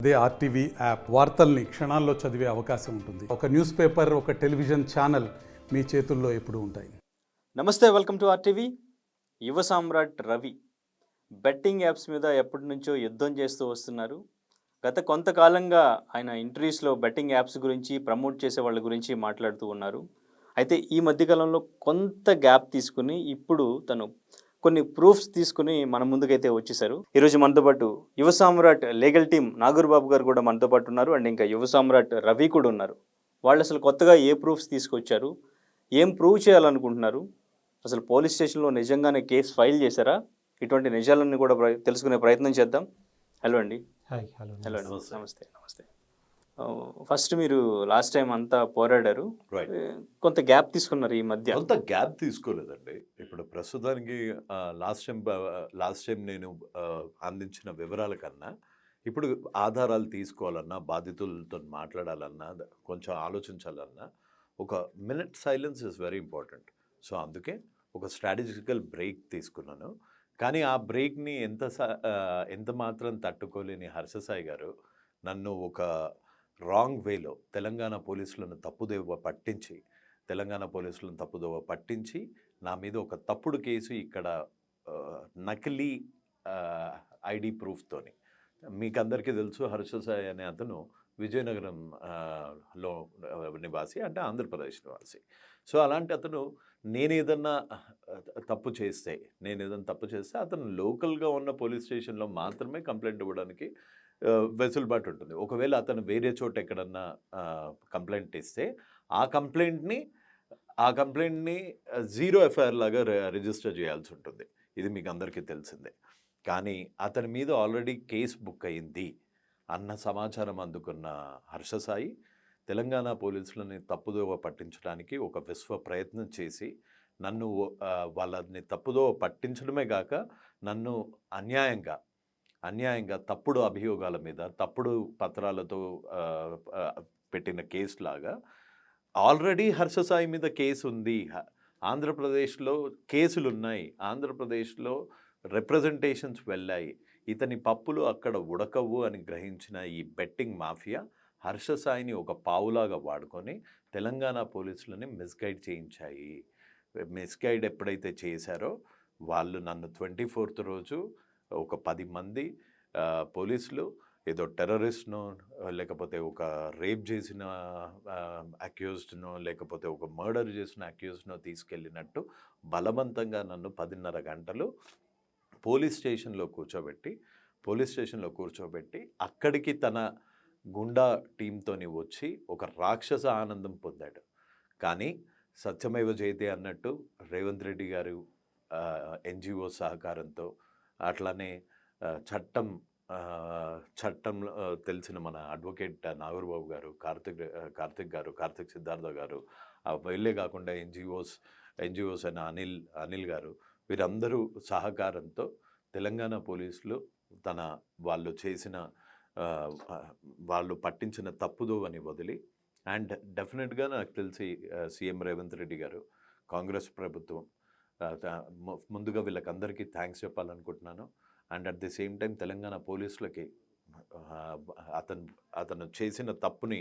అదే RTV app వార్తల్ని క్షణాల్లో చదివే అవకాశం ఉంటుంది. ఒక న్యూస్ పేపర్, ఒక టెలివిజన్ ఛానల్ మీ చేతుల్లో ఎప్పుడూ ఉంటాయి. నమస్తే, వెల్కమ్ టు ఆర్టీవీ. యువ సామ్రాట్ రవి బెట్టింగ్ యాప్స్ మీద ఎప్పటి నుంచో యుద్ధం చేస్తూ వస్తున్నారు. గత కొంతకాలంగా ఆయన ఇంటర్వ్యూస్లో బెట్టింగ్ యాప్స్ గురించి, ప్రమోట్ చేసే వాళ్ళ గురించి మాట్లాడుతూ ఉన్నారు. అయితే ఈ మధ్యకాలంలో కొంత గ్యాప్ తీసుకుని ఇప్పుడు తను కొన్ని ప్రూఫ్స్ తీసుకుని మన ముందుకైతే వచ్చేసారు. ఈరోజు మనతో పాటు యువ సామ్రాట్ లీగల్ టీం నాగూర్ బాబు గారు కూడా మనతో పాటు ఉన్నారు. అండ్ ఇంకా యువ సామ్రాట్ రవి కూడా ఉన్నారు. వాళ్ళు అసలు కొత్తగా ఏ ప్రూఫ్స్ తీసుకొచ్చారు, ఏం ప్రూవ్ చేయాలనుకుంటున్నారు, అసలు పోలీస్ స్టేషన్లో నిజంగానే కేసు ఫైల్ చేశారా, ఇటువంటి నిజాలన్నీ కూడా తెలుసుకునే ప్రయత్నం చేద్దాం. హలో అండి. హలో నమస్తే. ఫస్ట్ మీరు లాస్ట్ టైం అంతా పోరాడారు, కొంత గ్యాప్ తీసుకున్నారు. ఈ మధ్య కొంత గ్యాప్ తీసుకోలేదండి. ఇప్పుడు ప్రస్తుతానికి లాస్ట్ టైం నేను అందించిన వివరాల కన్నా ఇప్పుడు ఆధారాలు తీసుకోవాలన్నా, బాధితులతో మాట్లాడాలన్నా, కొంచెం ఆలోచించాలన్నా ఒక minute silence is very important. So అందుకే ఒక స్ట్రాటజికల్ బ్రేక్ తీసుకున్నాను. కానీ ఆ బ్రేక్ని ఎంత మాత్రం తట్టుకోలేని హర్షసాయి గారు నన్ను ఒక రాంగ్ వేలో తెలంగాణ పోలీసులను తప్పుదోవ పట్టించి నా మీద ఒక తప్పుడు కేసు ఇక్కడ నకిలీ ఐడి ప్రూఫ్తోని. మీకు అందరికీ తెలుసు, హర్షసాయి అనే అతను విజయనగరం లో నివాసి, అంటే ఆంధ్రప్రదేశ్ నివాసి. సో అలాంటి అతను నేను ఏదన్నా తప్పు చేస్తే అతను లోకల్గా ఉన్న పోలీస్ స్టేషన్లో మాత్రమే కంప్లైంట్ ఇవ్వడానికి వెసులుబాటు ఉంటుంది. ఒకవేళ అతను వేరే చోట ఎక్కడన్నా కంప్లైంట్ ఇస్తే ఆ కంప్లైంట్ని 0 ఎఫ్ఐఆర్ లాగా రిజిస్టర్ చేయాల్సి ఉంటుంది. ఇది మీకు అందరికీ తెలిసిందే. కానీ అతని మీద ఆల్రెడీ కేసు బుక్ అయింది అన్న సమాచారం అందుకున్న హర్షసాయి తెలంగాణ పోలీసులని తప్పుదోవ పట్టించడానికి ఒక విశ్వ ప్రయత్నం చేసి నన్ను వాళ్ళని తప్పుదోవ పట్టించడమే కాక నన్ను అన్యాయంగా తప్పుడు అభియోగాల మీద, తప్పుడు పత్రాలతో పెట్టిన కేసులాగా ఆల్రెడీ హర్షసాయి మీద కేసు ఉంది. ఆంధ్రప్రదేశ్లో కేసులున్నాయి, ఆంధ్రప్రదేశ్లో రిప్రజెంటేషన్స్ వెళ్ళాయి. ఇతని పప్పులు అక్కడ ఉడకవు అని గ్రహించిన ఈ బెట్టింగ్ మాఫియా హర్షసాయిని ఒక పావులాగా వాడుకొని తెలంగాణ పోలీసులని మిస్గైడ్ ఎప్పుడైతే చేశారో వాళ్ళు నన్ను 24th రోజు ఒక 10 మంది పోలీసులు ఏదో టెర్రరిస్ట్నో, లేకపోతే ఒక రేప్ చేసిన అక్యూజ్డ్నో, లేకపోతే ఒక మర్డర్ చేసిన అక్యూజ్డ్నో తీసుకెళ్ళినట్టు బలవంతంగా నన్ను 10.5 గంటలు పోలీస్ స్టేషన్లో కూర్చోబెట్టి అక్కడికి తన గుండా టీంతోని వచ్చి ఒక రాక్షస ఆనందం పొందాడు. కానీ సత్యమేవ జయతే అన్నట్టు రేవంత్ రెడ్డి గారు ఎన్జిఓ సహకారంతో, అట్లానే చట్టం తెలిసిన మన అడ్వకేట్ నాగూర్ బాబు గారు, కార్తిక్ సిద్ధార్థ గారు, వీళ్ళే కాకుండా ఎన్జిఓస్ అయిన అనిల్ గారు, వీరందరూ సహకారంతో తెలంగాణ పోలీసులు వాళ్ళు పట్టించిన తప్పుదోవని వదిలి, అండ్ డెఫినెట్గా నాకు తెలిసి సీఎం రేవంత్ రెడ్డి గారు, కాంగ్రెస్ ప్రభుత్వం, ముందుగా వీళ్ళకందరికీ థ్యాంక్స్ చెప్పాలనుకుంటున్నాను. And at the same time Telangana పోలీసులకి అతను చేసిన తప్పుని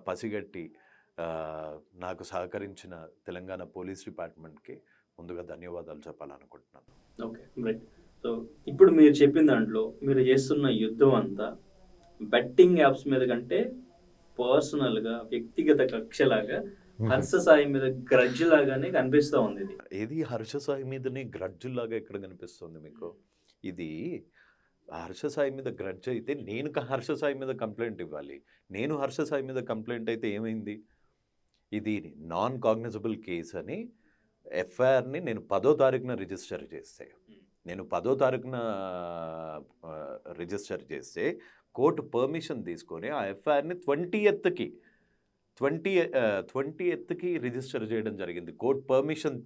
పసిగట్టి నాకు సహకరించిన తెలంగాణ పోలీస్ డిపార్ట్మెంట్కి ముందుగా ధన్యవాదాలు చెప్పాలనుకుంటున్నాను. Okay, right. సో ఇప్పుడు మీరు చెప్పిన దాంట్లో మీరు చేస్తున్న యుద్ధం అంతా బెట్టింగ్ యాప్స్ మీద కంటే పర్సనల్గా, వ్యక్తిగత కక్షలాగా హర్షసాయి మీద గ్రడ్జ్ లాగానే కనిపిస్తూ ఉంది. ఇది హర్షసాయి మీదనే గ్రడ్జ్ లాగా ఎక్కడ కనిపిస్తుంది మీకు? ఇది హర్షసాయి మీద గ్రడ్జ్ అయితే నేను హర్షసాయి మీద కంప్లైంట్ ఇవ్వాలి. నేను హర్షసాయి మీద కంప్లైంట్ అయితే ఏమైంది? ఇది నాన్ కాగ్నిజబుల్ కేసు అని ఎఫ్ఐఆర్ని నేను 10వ తారీఖున రిజిస్టర్ చేస్తే కోర్టు పర్మిషన్ తీసుకొని ఆ ఎఫ్ఐఆర్ని 20th రిజిస్టర్ చేయడం జరిగింది. కోర్టు పర్మిషన్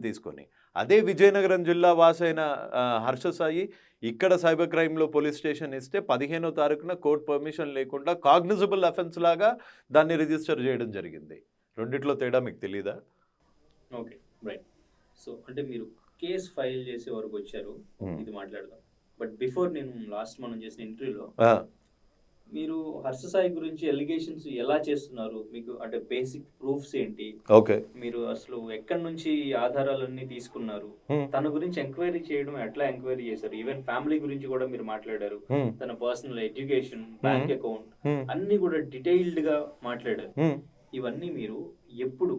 తీసుకొని అదే విజయనగరం జిల్లా వాసైన హర్షసాయి ఇక్కడ సైబర్ క్రైమ్లో పోలీస్ స్టేషన్ ఇస్తే 15వ తారీఖున కోర్టు పర్మిషన్ లేకుండా కాగ్నిజబుల్ అఫెన్స్ లాగా దాన్ని రిజిస్టర్ చేయడం జరిగింది. రెండిట్లో తేడా మీకు తెలీదా? Okay, right. సో అంటే మీరు కేసు ఫైల్ చేసే వరకు వచ్చారు, ఇది మాట్లాడదాం. బట్ బిఫోర్ నేను లాస్ట్ మనం చేసిన ఇంటర్వ్యూలో మీరు హర్ష సాయి గురించి ఎలిగేషన్స్ ఎలా చేస్తున్నారు, మీకు అంటే బేసిక్ ప్రూఫ్స్ ఏంటి, ఓకే, మీరు అసలు ఎక్కడి నుంచి ఆధారాలన్నీ తీసుకున్నారు, తన గురించి ఎంక్వైరీ చేయడం ఎట్లా ఎంక్వైరీ చేశారు, ఈవెన్ ఫ్యామిలీ గురించి కూడా మీరు మాట్లాడారు, తన పర్సనల్ ఎడ్యుకేషన్, బ్యాంక్ అకౌంట్ అన్ని కూడా డీటెయిల్డ్ గా మాట్లాడారు. ఇవన్నీ మీరు ఎప్పుడు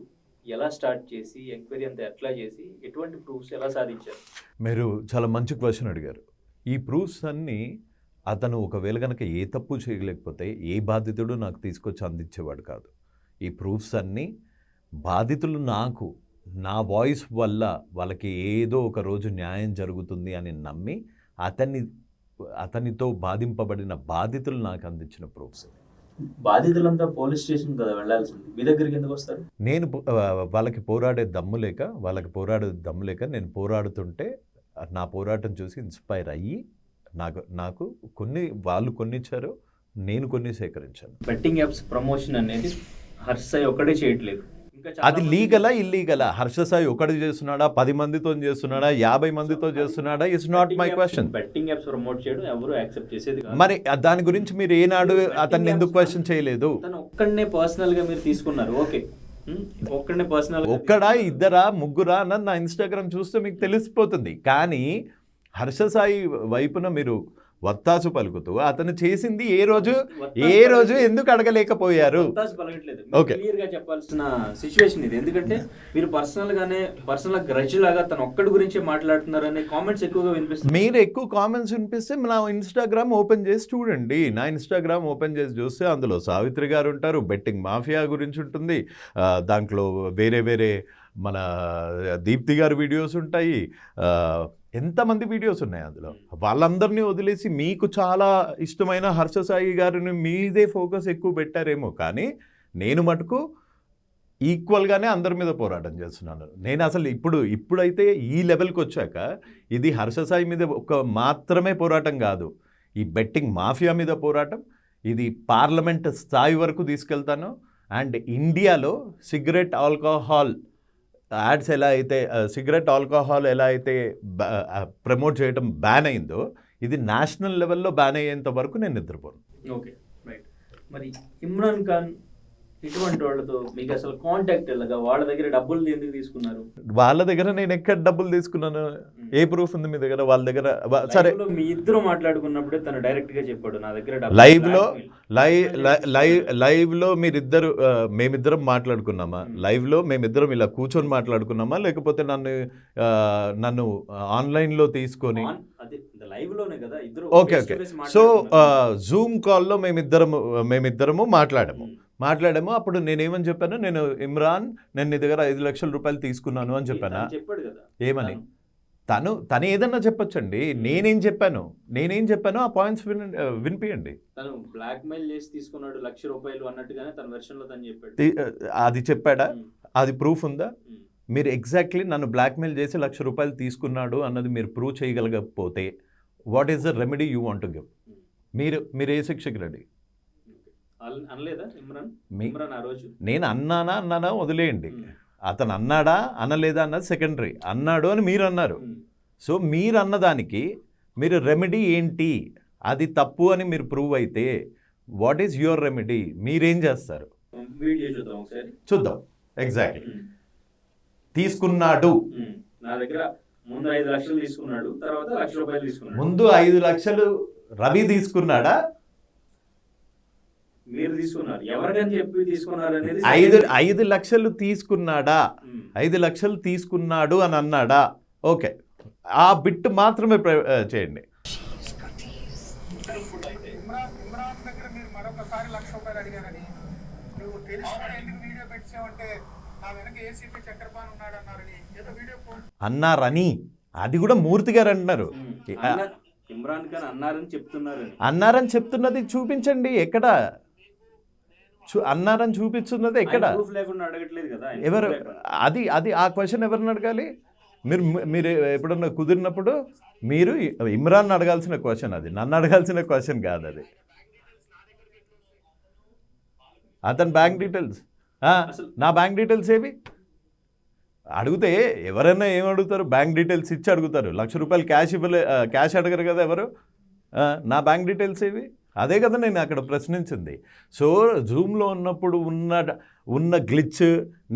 ఎలా స్టార్ట్ చేసి ఎంక్వైరీ అంతా ఎట్లా చేసి ఎటువంటి ప్రూఫ్స్ ఎలా సాధించారు? మీరు చాలా మంచి క్వశ్చన్ అడిగారు. ఈ ప్రూఫ్స్ అన్నీ అతను ఒకవేళ కనుక ఏ తప్పు చేయలేకపోతే ఏ బాధితుడు నాకు తీసుకొచ్చి అందించేవాడు కాదు. ఈ ప్రూఫ్స్ అన్నీ బాధితులు నాకు నా వాయిస్ వల్ల వాళ్ళకి ఏదో ఒక రోజు న్యాయం జరుగుతుంది అని నమ్మి అతనితో బాధింపబడిన బాధితులు నాకు అందించిన ప్రూఫ్స్. బాధితులంతా పోలీస్ స్టేషన్ కదా వెళ్ళాల్సింది, మీ దగ్గరికి ఎందుకు వస్తారు? నేను వాళ్ళకి పోరాడే దమ్ము లేక నేను పోరాడుతుంటే నా పోరాటం చూసి ఇన్స్పైర్ అయ్యి నాకు వాళ్ళు కొన్ని ఇచ్చారు, నేను కొన్ని సేకరించాను. బెట్టింగ్ యాప్స్ ప్రమోషన్ అనేది హర్ష సాయి ఒక్కడే చేయట్లేదు, అది లీగలా ఇల్లీగలా? హర్ష సాయి ఒకటి చేస్తున్నాడా, 10 మందితో చేస్తున్నాడా, 50 మందితో చేస్తున్నాడా? It's not my question. Betting apps promote చేయడం ఎవరు యాక్సెప్ట్ చేసేది కాదు. మరి దాని గురించి మీరు ఏనాడు అతన్ని ఎందుకు క్వశ్చన్ చేయలేదు? తను ఒక్కడనే పర్సనల్ గా మీరు తీసుకున్నారు, ఓకే, ఒక్కడనే పర్సనల్, ఒక్కడా ఇద్దరా ముగ్గురా అన్నది నా ఇన్స్టాగ్రామ్ చూస్తే మీకు తెలిసిపోతుంది. కానీ హర్ష సాయి వైపున మీరు వత్తాసు పలుకుతూ అతను చేసింది ఏ రోజు ఎందుకు అడగలేకపోయారు? ఓకే, క్లియర్ గా చెప్పాల్సిన సిచ్యువేషన్ ఇది. ఎందుకంటే మీరు పర్సనల్ గ్రడ్జ్ లాగా తన ఒక్కడి గురించే మాట్లాడుతున్నారనే కామెంట్స్ ఎక్కువగా వినిపిస్తుంది. మీరు ఎక్కువ కామెంట్స్ వినిపిస్తే నా ఇన్స్టాగ్రామ్ ఓపెన్ చేసి చూడండి. నా ఇన్స్టాగ్రామ్ ఓపెన్ చేసి చూస్తే అందులో సావిత్రి గారు ఉంటారు, బెట్టింగ్ మాఫియా గురించి ఉంటుంది, దాంట్లో వేరే మన దీప్తి గారి వీడియోస్ ఉంటాయి, ఎంతమంది వీడియోస్ ఉన్నాయి అందులో. వాళ్ళందరినీ వదిలేసి మీకు చాలా ఇష్టమైన హర్ష సాయి గారిని మీదే ఫోకస్ ఎక్కువ పెట్టారేమో, కానీ నేను మటుకు ఈక్వల్గానే అందరి మీద పోరాటం చేస్తున్నాను. నేను అసలు ఇప్పుడైతే ఈ లెవెల్కి వచ్చాక ఇది హర్ష సాయి మీద మాత్రమే పోరాటం కాదు, ఈ బెట్టింగ్ మాఫియా మీద పోరాటం, ఇది పార్లమెంట్ స్థాయి వరకు తీసుకెళ్తాను. అండ్ ఇండియాలో cigarette alcohol ads cigarette alcohol ఎలా అయితే ప్రమోట్ చేయడం బ్యాన్ అయిందో, ఇది నేషనల్ లెవెల్లో బ్యాన్ అయ్యేంత వరకు నేను నిద్రపోను. Okay, right. మరి ఇమ్రాన్ ఖాన్ ఇటువంటి వాళ్ళతో మీకు అసలు కాంటాక్ట్ ఎలాగా, వాళ్ళ దగ్గర డబ్బులు ఎందుకు తీసుకున్నారు? వాళ్ళ దగ్గర నేను ఎక్కడ డబ్బులు తీసుకున్నాను? ఏ ప్రూఫ్ ఉంది మీ దగ్గర? వాళ్ళ దగ్గర సరే, మీ ఇద్దరు మాట్లాడుకున్నప్పుడే తను డైరెక్ట్ గా చెప్పాడు నా దగ్గర లైవ్ లో మేమిద్దరం మాట్లాడుకున్నామా? లైవ్ లో మేమిద్దరం ఇలా కూర్చొని మాట్లాడుకున్నామా, లేకపోతే నన్ను ఆన్లైన్ లో తీసుకొని? ఓకే, సో జూమ్ కాల్లో మేమిద్దరము మాట్లాడాము. అప్పుడు నేనేమని చెప్పాను, నేను ఇమ్రాన్, నేను నీ దగ్గర 5 లక్షల రూపాయలు తీసుకున్నాను అని చెప్పానా? ఏమని? తను ఏదన్నా చెప్పొచ్చండి. నేనేం చెప్పాను ఆ పాయింట్స్ వినిపియండి. తను బ్లాక్ మెయిల్ చేసి తీసుకున్నాడు 1,00,000 రూపాయలు అన్నట్టుగానే తన వెర్షన్ లో తను చెప్పాడు. అది చెప్పాడా? అది ప్రూఫ్ ఉందా? మీరు ఎగ్జాక్ట్లీ నన్ను బ్లాక్మెయిల్ చేసి 1,00,000 రూపాయలు తీసుకున్నాడు అన్నది మీరు ప్రూవ్ చేయగలగకపోతే what is the remedy you want to give? మీరు ఏ శిక్షకి రెడీ? నేను అన్నానా వదిలేయండి. అతను అన్నాడా అనలేదా అన్నది సెకండరీ. అన్నాడు అని మీరు అన్నారు. సో మీరు అన్నదానికి మీరు రెమెడీ ఏంటి? అది తప్పు అని మీరు ప్రూవ్ అయితే వాట్ ఈస్ యువర్ రెమెడీ? మీరేం చేస్తారు? చూద్దాం. ఎగ్జాక్ట్లీ తీసుకున్నాడు. నా దగ్గర ముందు 5 లక్షలు తీసుకున్నాడు, తర్వాత 1,00,000 రూపాయలు తీసుకున్నాడు. ముందు 5 లక్షలు రవి తీసుకున్నాడా? మీరు తీసుకున్నారు. ఎవరికని చెప్పి తీసుకున్నారు అనేది 5 లక్షలు తీసుకున్నాడా? 5 లక్షలు తీసుకున్నాడు అని అన్నాడా? ఓకే, ఆ బిట్ మాత్రమే చేయండి. అన్నారని అది కూడా మూర్తి గారు అంటున్నారు. ఇమ్రాన్ ఖాన్ అన్నారని చెప్తున్నది చూపించండి. ఎక్కడ అన్నారని చూపిస్తున్నది ఎక్కడ? ఎవరు? అది ఆ క్వశ్చన్ ఎవరిని అడగాలి? మీరు ఎప్పుడన్నా కుదిరినప్పుడు మీరు ఇమ్రాన్ అడగాల్సిన క్వశ్చన్ అది, నన్ను అడగాల్సిన క్వశ్చన్ కాదు అది. అతని బ్యాంక్ డీటెయిల్స్, నా బ్యాంక్ డీటెయిల్స్ ఏవి? అడిగితే ఎవరైనా ఏం అడుగుతారు? బ్యాంక్ డీటెయిల్స్ ఇచ్చి అడుగుతారు. ₹1,00,000 క్యాష్ అడగరు కదా ఎవరు. నా బ్యాంక్ డీటెయిల్స్ ఏవి? అదే కదా నేను అక్కడ ప్రశ్నించింది. సో జూమ్లో ఉన్నప్పుడు ఉన్న గ్లిచ్,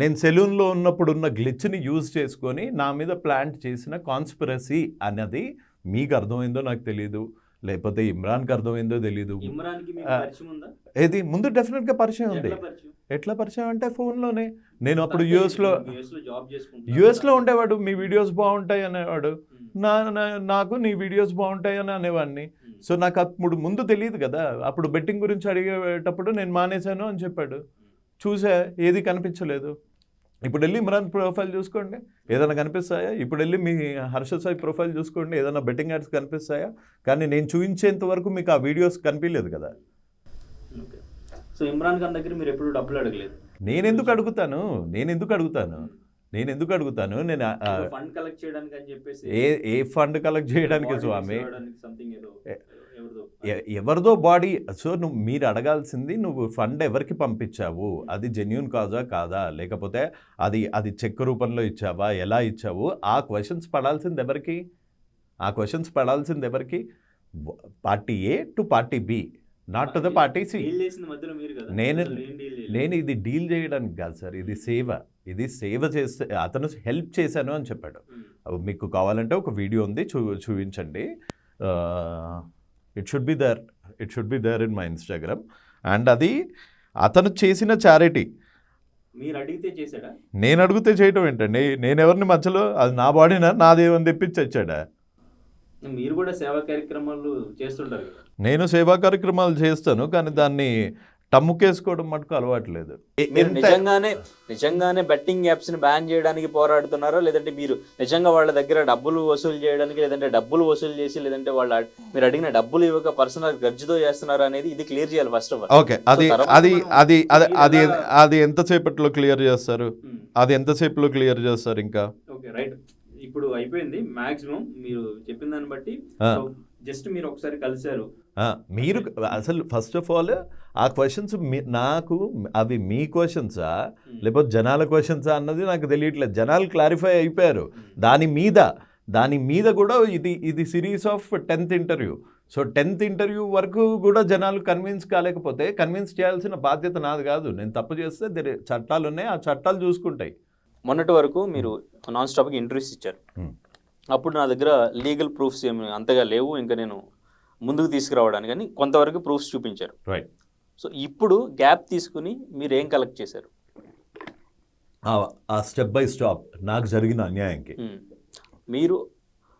నేను సెలూన్లో ఉన్నప్పుడు ఉన్న గ్లిచ్ని యూజ్ చేసుకొని నా మీద ప్లాంట్ చేసిన కాన్స్పిరసీ అన్నది మీకు అర్థమైందో నాకు తెలియదు, లేకపోతే ఇమ్రాన్కి అర్థమైందో తెలియదు. ఏది ముందు డెఫినెట్గా పరిచయం ఉంది. ఎట్లా పరిచయం అంటే ఫోన్లోనే. నేను అప్పుడు యూఎస్లో ఉండేవాడు. మీ వీడియోస్ బాగుంటాయి అనేవాడు. నాకు నీ వీడియోస్ బాగుంటాయి అని అనేవాడిని. సో నాకు అప్పుడు ముందు తెలియదు కదా. అప్పుడు బెట్టింగ్ గురించి అడిగేటప్పుడు నేను మానేశాను అని చెప్పాడు. చూసా, ఏది కనిపించలేదు. ఇప్పుడు వెళ్ళి ఇమ్రాన్ ప్రొఫైల్ చూసుకోండి, ఏదైనా కనిపిస్తాయా? ఇప్పుడు వెళ్ళి మీ హర్షద్ సాయి ప్రొఫైల్ చూసుకోండి, ఏదైనా బెట్టింగ్ యాడ్స్ కనిపిస్తాయా? కానీ నేను చూపించేంత వరకు మీకు ఆ వీడియోస్ కనిపించలేదు కదా. సో ఇమ్రాన్ ఖాన్ దగ్గర మీరు ఎప్పుడు డబ్బులు అడగలేదు? నేను ఎందుకు అడుగుతాను? నేను ఫండ్ కలెక్ట్ చేయడానికి అని చెప్పేసి ఏ ఫండ్ కలెక్ట్ చేయడానికి స్వామి? ఎవరిదో బాడీ. సో మీరు అడగాల్సింది, నువ్వు ఫండ్ ఎవరికి పంపించావు, అది జెన్యూన్ కాదా, లేకపోతే అది చెక్ రూపంలో ఇచ్చావా, ఎలా ఇచ్చావు, ఆ క్వశ్చన్స్ పడాల్సింది ఎవరికి? Party A to party B, not to the party C. నేను ఇది డీల్ చేయడానికి కాదు సార్, ఇది సేవ చేస్తే అతను హెల్ప్ చేశాను అని చెప్పాడు. మీకు కావాలంటే ఒక వీడియో ఉంది, చూపించండి. It should be there in my Instagram. And అది అతను చేసిన చారిటీ. మీరు అడిగితే చేశాడా? నేను అడిగితే చేయటం ఏంటండి? నేను ఎవరిని మధ్యలో, అది నా బాడీనా, నాదేమని తెప్పించి వచ్చాడా? మీరు కూడా సేవా కార్యక్రమాలు చేస్తుంటారు కదా. నేను సేవా కార్యక్రమాలు చేస్తాను, కానీ దాన్ని టమ్ముకేసుకోవడం మటుకు అలవాట్లేదు. మీరు నిజంగానే బెట్టింగ్ యాప్స్ ని బ్యాన్ చేయడానికి పోరాడుతున్నారా, లేదంటే మీరు నిజంగా వాళ్ళ దగ్గర డబ్బులు వసూలు చేయడానికి, లేదంటే డబ్బులు వసూలు చేసి, లేదంటే మీరు అడిగిన డబ్బులు ఇవ్వక పర్సనల్ గర్జుతో చేస్తున్నారా అనేది ఇది క్లియర్ చేయాలి ఫస్ట్ ఆఫ్ ఆల్. ఓకే, అది ఎంతసేపట్లో క్లియర్ చేస్తారు? ఇంకా ఓకే, రైట్. ఇప్పుడు అయిపోయింది మాక్సిమం. మీరు చెప్పిన దాన్ని బట్టి జస్ట్ మీరు ఒకసారి కలిశారు. మీరు అసలు ఫస్ట్ ఆఫ్ ఆల్ ఆ క్వశ్చన్స్ నాకు అవి మీ క్వశ్చన్సా లేకపోతే జనాల క్వశ్చన్సా అన్నది నాకు తెలియట్లేదు. జనాలు క్లారిఫై అయిపోయారు దాని మీద కూడా. ఇది series of 10th interview. So 10th interview వరకు కూడా జనాలు కన్విన్స్ కాలేకపోతే కన్విన్స్ చేయాల్సిన బాధ్యత నాది కాదు. నేను తప్పు చేస్తే చట్టాలు ఉన్నాయి, ఆ చట్టాలు చూసుకుంటాయి. మొన్నటి వరకు మీరు నాన్ స్టాప్గా ఇంటర్వ్యూస్ ఇచ్చారు. అప్పుడు నా దగ్గర లీగల్ ప్రూఫ్స్ ఏమి అంతగా లేవు, ఇంకా నేను ముందుకు తీసుకురావడానికి, కానీ కొంతవరకు ప్రూఫ్స్ చూపించారు. రైట్. సో ఇప్పుడు గ్యాప్ తీసుకుని మీరు ఏం కలెక్ట్ చేశారు? ఆ స్టెప్ బై స్టెప్ నాకు జరిగిన అన్యాయంకి మీరు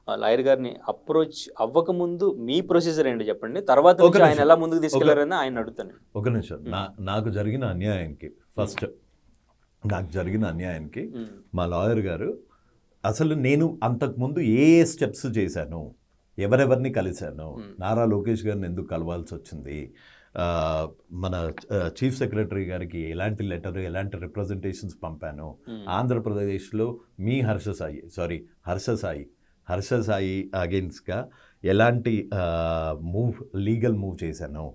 లాయర్ గారిని అప్రోచ్ అవ్వకముందు మీ ప్రొసీజర్ ఏంటి చెప్పండి, తర్వాత ఆయన ఎలా ముందుకు తీసుకెళ్లారని ఆయన అడుగుతాను. ఒక నిమిషం. నాకు జరిగిన అన్యాయానికి మా లాయర్ గారు, అసలు నేను అంతకుముందు ఏ స్టెప్స్ చేశాను, ఎవరెవరిని కలిశాను, నారా లోకేష్ గారిని ఎందుకు కలవాల్సి వచ్చింది, మన చీఫ్ సెక్రటరీ గారికి ఎలాంటి లెటర్, ఎలాంటి రిప్రజెంటేషన్స్ పంపాను, ఆంధ్రప్రదేశ్లో మీ హర్ష సాయి అగెయిన్స్ట్గా ఎలాంటి లీగల్ మూవ్ చేశాను,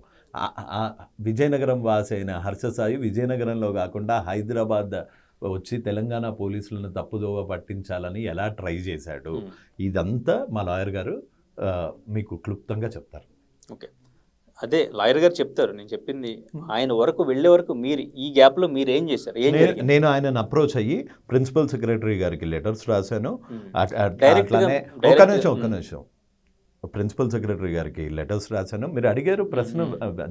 విజయనగరం వాసి అయిన హర్ష సాయి విజయనగరంలో కాకుండా హైదరాబాద్ వచ్చి తెలంగాణ పోలీసులను తప్పుదోవ పట్టించాలని ఎలా ట్రై చేశాడు, ఇదంతా మా లాయర్ గారు మీకు క్లుప్తంగా చెప్తారు. ఓకే, అదే లాయర్ గారు చెప్తారు. నేను చెప్పింది ఆయన వరకు వెళ్ళే వరకు మీరు ఈ గ్యాప్లో మీరు ఏం చేశారు? నేను ఆయనను అప్రోచ్ అయ్యి ప్రిన్సిపల్ సెక్రటరీ గారికి లెటర్స్ రాశాను. అట్లానే ఒక నిమిషం ప్రిన్సిపల్ సెక్రటరీ గారికి లెటర్స్ రాశాను. మీరు అడిగారు ప్రశ్న,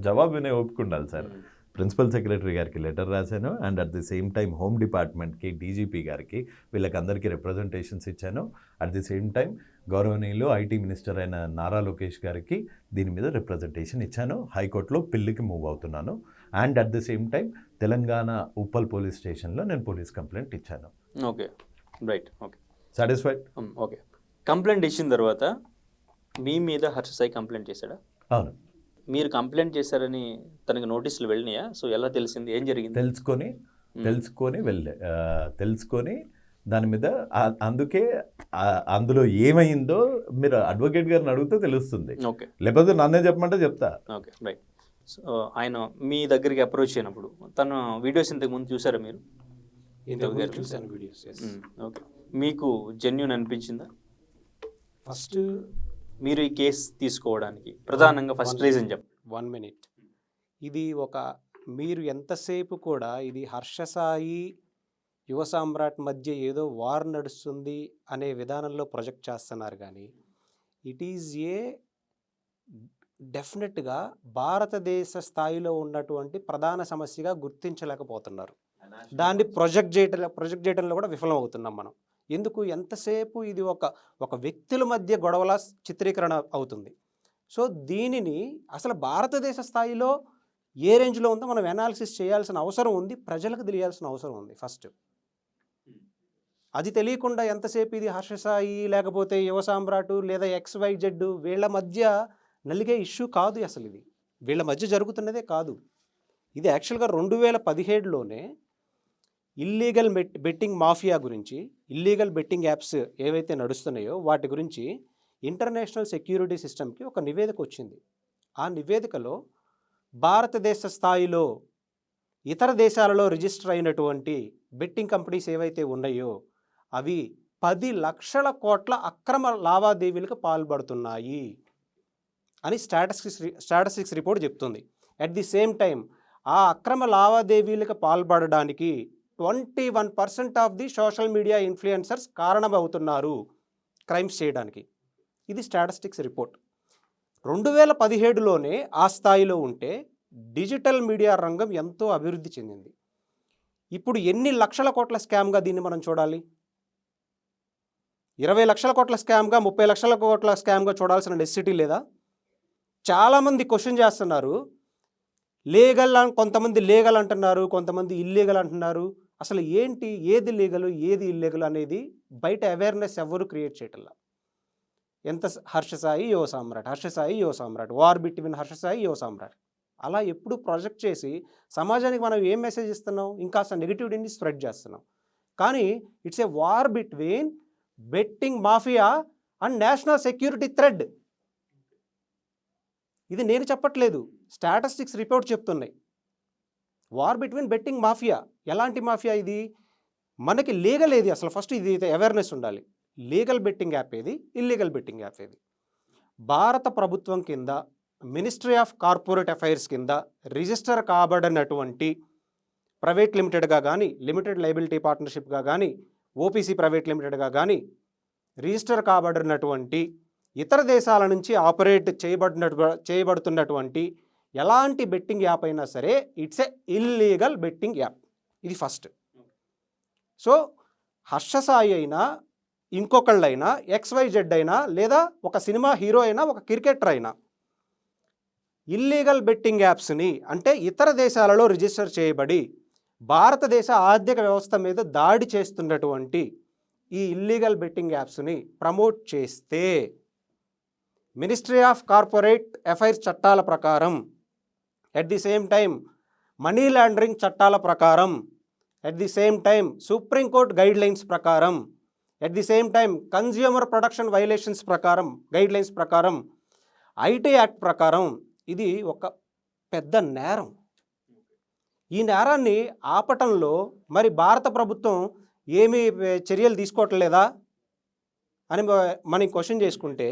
జవాబు వినే ఓపిక ఉండాలి సార్. ప్రిన్సిపల్ సెక్రటరీ గారికి లెటర్ రాశాను. And at the same time home డిపార్ట్మెంట్కి, డీజీపీ గారికి, వీళ్ళకందరికీ రిప్రజెంటేషన్స్ ఇచ్చాను. అట్ ది సేమ్ టైం గౌరవనీయులు ఐటీ మినిస్టర్ అయిన నారా లోకేష్ గారికి దీని మీద రిప్రజెంటేషన్ ఇచ్చాను. హైకోర్టులో పిల్లికి మూవ్ అవుతున్నాను. And at the same time Telangana Uppal police స్టేషన్లో నేను పోలీస్ కంప్లైంట్ ఇచ్చాను. Okay, right. Okay, satisfied? Okay. Complaint ఇచ్చిన తర్వాత మీ మీద హర్ష సాయి కంప్లైంట్ చేశాడా? అవును. మీరు కంప్లైంట్ చేశారని తనకి నోటీసులు వెళ్ళినాయా? సో ఎలా తెలిసింది, ఏం జరిగింది? తెలుసుకొని దాని మీద, అందుకే అందులో ఏమైందో మీరు అడ్వకేట్ గారిని అడిగితే తెలుస్తుంది. ఓకే, లేకపోతే నన్నే చెప్పమంటే చెప్తా. Okay, right. సో ఆయన మీ దగ్గరికి అప్రోచ్ అయినప్పుడు తన వీడియోస్ ఇంతకు ముందు చూసారా మీరు? ఇంతకుముందు గారు. చూశాను వీడియోస్. ఓకే, మీకు జెన్యూన్ అనిపించిందా ఫస్ట్ మీరు ఈ కేసు తీసుకోవడానికి ప్రధానంగా ఫస్ట్ రీజన్ చెప్పండి? 1 minute. ఇది మీరు ఎంతసేపు కూడా ఇది హర్ష సాయి యువ సామ్రాట్ మధ్య ఏదో వార్ నడుస్తుంది అనే విధానంలో ప్రొజెక్ట్ చేస్తున్నారు, కానీ ఇట్ ఈజ్ డెఫినెట్గా భారతదేశ స్థాయిలో ఉన్నటువంటి ప్రధాన సమస్యగా గుర్తించలేకపోతున్నారు. దాన్ని ప్రొజెక్ట్ చేయడంలో కూడా విఫలం అవుతున్నాం మనం. ఎందుకు? ఎంతసేపు ఇది ఒక వ్యక్తుల మధ్య గొడవల చిత్రీకరణ అవుతుంది. సో దీనిని అసలు భారతదేశ స్థాయిలో ఏ రేంజ్లో ఉందో మనం అనాలిసిస్ చేయాల్సిన అవసరం ఉంది, ప్రజలకు తెలియాల్సిన అవసరం ఉంది ఫస్ట్. అది తెలియకుండా ఎంతసేపు ఇది హర్షసాయి లేకపోతే యువ సామ్రాటు లేదా XYZ వీళ్ళ మధ్య నలిగే ఇష్యూ కాదు. అసలు ఇది వీళ్ళ మధ్య జరుగుతున్నదే కాదు. ఇది యాక్చువల్గా 2017లోనే ఇల్లీగల్ బెట్టింగ్ మాఫియా గురించి, ఇల్లీగల్ బెట్టింగ్ యాప్స్ ఏవైతే నడుస్తున్నాయో వాటి గురించి ఇంటర్నేషనల్ సెక్యూరిటీ సిస్టమ్కి ఒక నివేదిక వచ్చింది. ఆ నివేదికలో భారతదేశ స్థాయిలో ఇతర దేశాలలో రిజిస్టర్ అయినటువంటి బెట్టింగ్ కంపెనీస్ ఏవైతే ఉన్నాయో అవి 10 లక్షల కోట్ల అక్రమ లావాదేవీలకు పాల్పడుతున్నాయి అని స్టాటిస్టిక్స్ రిపోర్ట్ చెప్తుంది. అట్ ది సేమ్ టైం ఆ అక్రమ లావాదేవీలకు పాల్పడడానికి 21% of the social media influencers కారణమవుతున్నారు క్రైమ్స్ చేయడానికి. ఇది స్టాటిస్టిక్స్ రిపోర్ట్. 2017లోనే ఆ స్థాయిలో ఉంటే డిజిటల్ మీడియా రంగం ఎంతో అభివృద్ధి చెందింది. ఇప్పుడు ఎన్ని లక్షల కోట్ల స్కామ్గా దీన్ని మనం చూడాలి? 20 లక్షల కోట్ల స్కామ్గా, 30 లక్షల కోట్ల స్కామ్గా చూడాల్సిన నెసెసిటీ లేదా? చాలామంది క్వశ్చన్ చేస్తున్నారు. లీగల్ కొంతమంది లీగల్ అంటున్నారు, కొంతమంది ఇల్లీగల్ అంటున్నారు. అసలు ఏంటి, ఏది లీగల్ ఏది ఇల్లీగల్ అనేది బయట అవేర్నెస్ ఎవరు క్రియేట్ చేయటంలా. ఎంత హర్షసాయి యువ సామ్రాట్, హర్షసాయి యువ సామ్రాట్, వార్ బిట్వీన్ హర్షసాయి యువ సామ్రాట్ అలా ఎప్పుడు ప్రాజెక్ట్ చేసి సమాజానికి మనం ఏం మెసేజ్ ఇస్తున్నాం? ఇంకాస్త నెగిటివిటీని స్ప్రెడ్ చేస్తున్నాం. కానీ it's a war between betting mafia and national security thread. ఇది నేను చెప్పట్లేదు, స్టాటిస్టిక్స్ రిపోర్ట్ చెప్తున్నాయి. War between betting mafia. ఎలాంటి మాఫియా ఇది? మనకి లీగల్ ఏది అసలు? ఫస్ట్ ఇది అవేర్నెస్ ఉండాలి. లీగల్ బెట్టింగ్ యాప్ ఏది, ఇల్లీగల్ బెట్టింగ్ యాప్ ఏది? భారత ప్రభుత్వం కింద మినిస్ట్రీ ఆఫ్ కార్పొరేట్ అఫైర్స్ కింద రిజిస్టర్ కాబడినటువంటి ప్రైవేట్ లిమిటెడ్గా కానీ, లిమిటెడ్ లయబిలిటీ పార్ట్నర్షిప్గా కానీ, ఓపీసీ ప్రైవేట్ లిమిటెడ్గా కానీ రిజిస్టర్ కాబడినటువంటి ఇతర దేశాల నుంచి ఆపరేట్ చేయబడుతున్నటువంటి ఎలాంటి బెట్టింగ్ యాప్ అయినా సరే it's a illegal betting app. ఇది ఫస్ట్. సో హర్షసాయి అయినా, ఇంకొకళ్ళైనా, XYZ అయినా, లేదా ఒక సినిమా హీరో అయినా, ఒక క్రికెటర్ అయినా ఇల్లీగల్ బెట్టింగ్ యాప్స్ని అంటే ఇతర దేశాలలో రిజిస్టర్ చేయబడి భారతదేశ ఆర్థిక వ్యవస్థ మీద దాడి చేస్తున్నటువంటి ఈ ఇల్లీగల్ బెట్టింగ్ యాప్స్ని ప్రమోట్ చేస్తే మినిస్ట్రీ ఆఫ్ కార్పొరేట్ అఫైర్స్ చట్టాల ప్రకారం, at the same time money laundering చట్టాల ప్రకారం, at the same time supreme court guidelines ప్రకారం, at the same time consumer protection violations ప్రకారం, గైడ్లైన్స్ ప్రకారం, ఐటీ యాక్ట్ ప్రకారం ఇది ఒక పెద్ద నేరం. ఈ నేరాన్ని ఆపటంలో మరి భారత ప్రభుత్వం ఏమీ చర్యలు తీసుకోవట్లేదా అని మనం క్వశ్చన్ చేసుకుంటే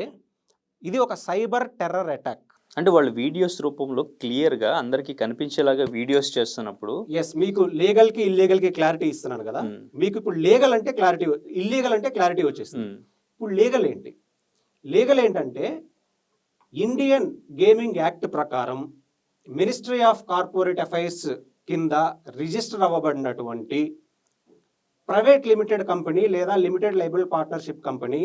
ఇది ఒక సైబర్ టెర్రర్ అటాక్. అంటే వాళ్ళు వీడియోస్ రూపంలో క్లియర్గా అందరికీ కనిపించేలాగా వీడియోస్ చేస్తున్నప్పుడు ఎస్, మీకు లీగల్కి ఇల్లీగల్కి క్లారిటీ ఇస్తున్నాను కదా. మీకు ఇప్పుడు లీగల్ అంటే క్లారిటీ, ఇల్లీగల్ అంటే క్లారిటీ వచ్చేసింది. ఇప్పుడు లీగల్ ఏంటి? లీగల్ ఏంటంటే ఇండియన్ గేమింగ్ యాక్ట్ ప్రకారం మినిస్ట్రీ ఆఫ్ కార్పొరేట్ అఫైర్స్ కింద రిజిస్టర్ అవ్వబడినటువంటి ప్రైవేట్ లిమిటెడ్ కంపెనీ లేదా లిమిటెడ్ లయబుల్ పార్ట్నర్షిప్ కంపెనీ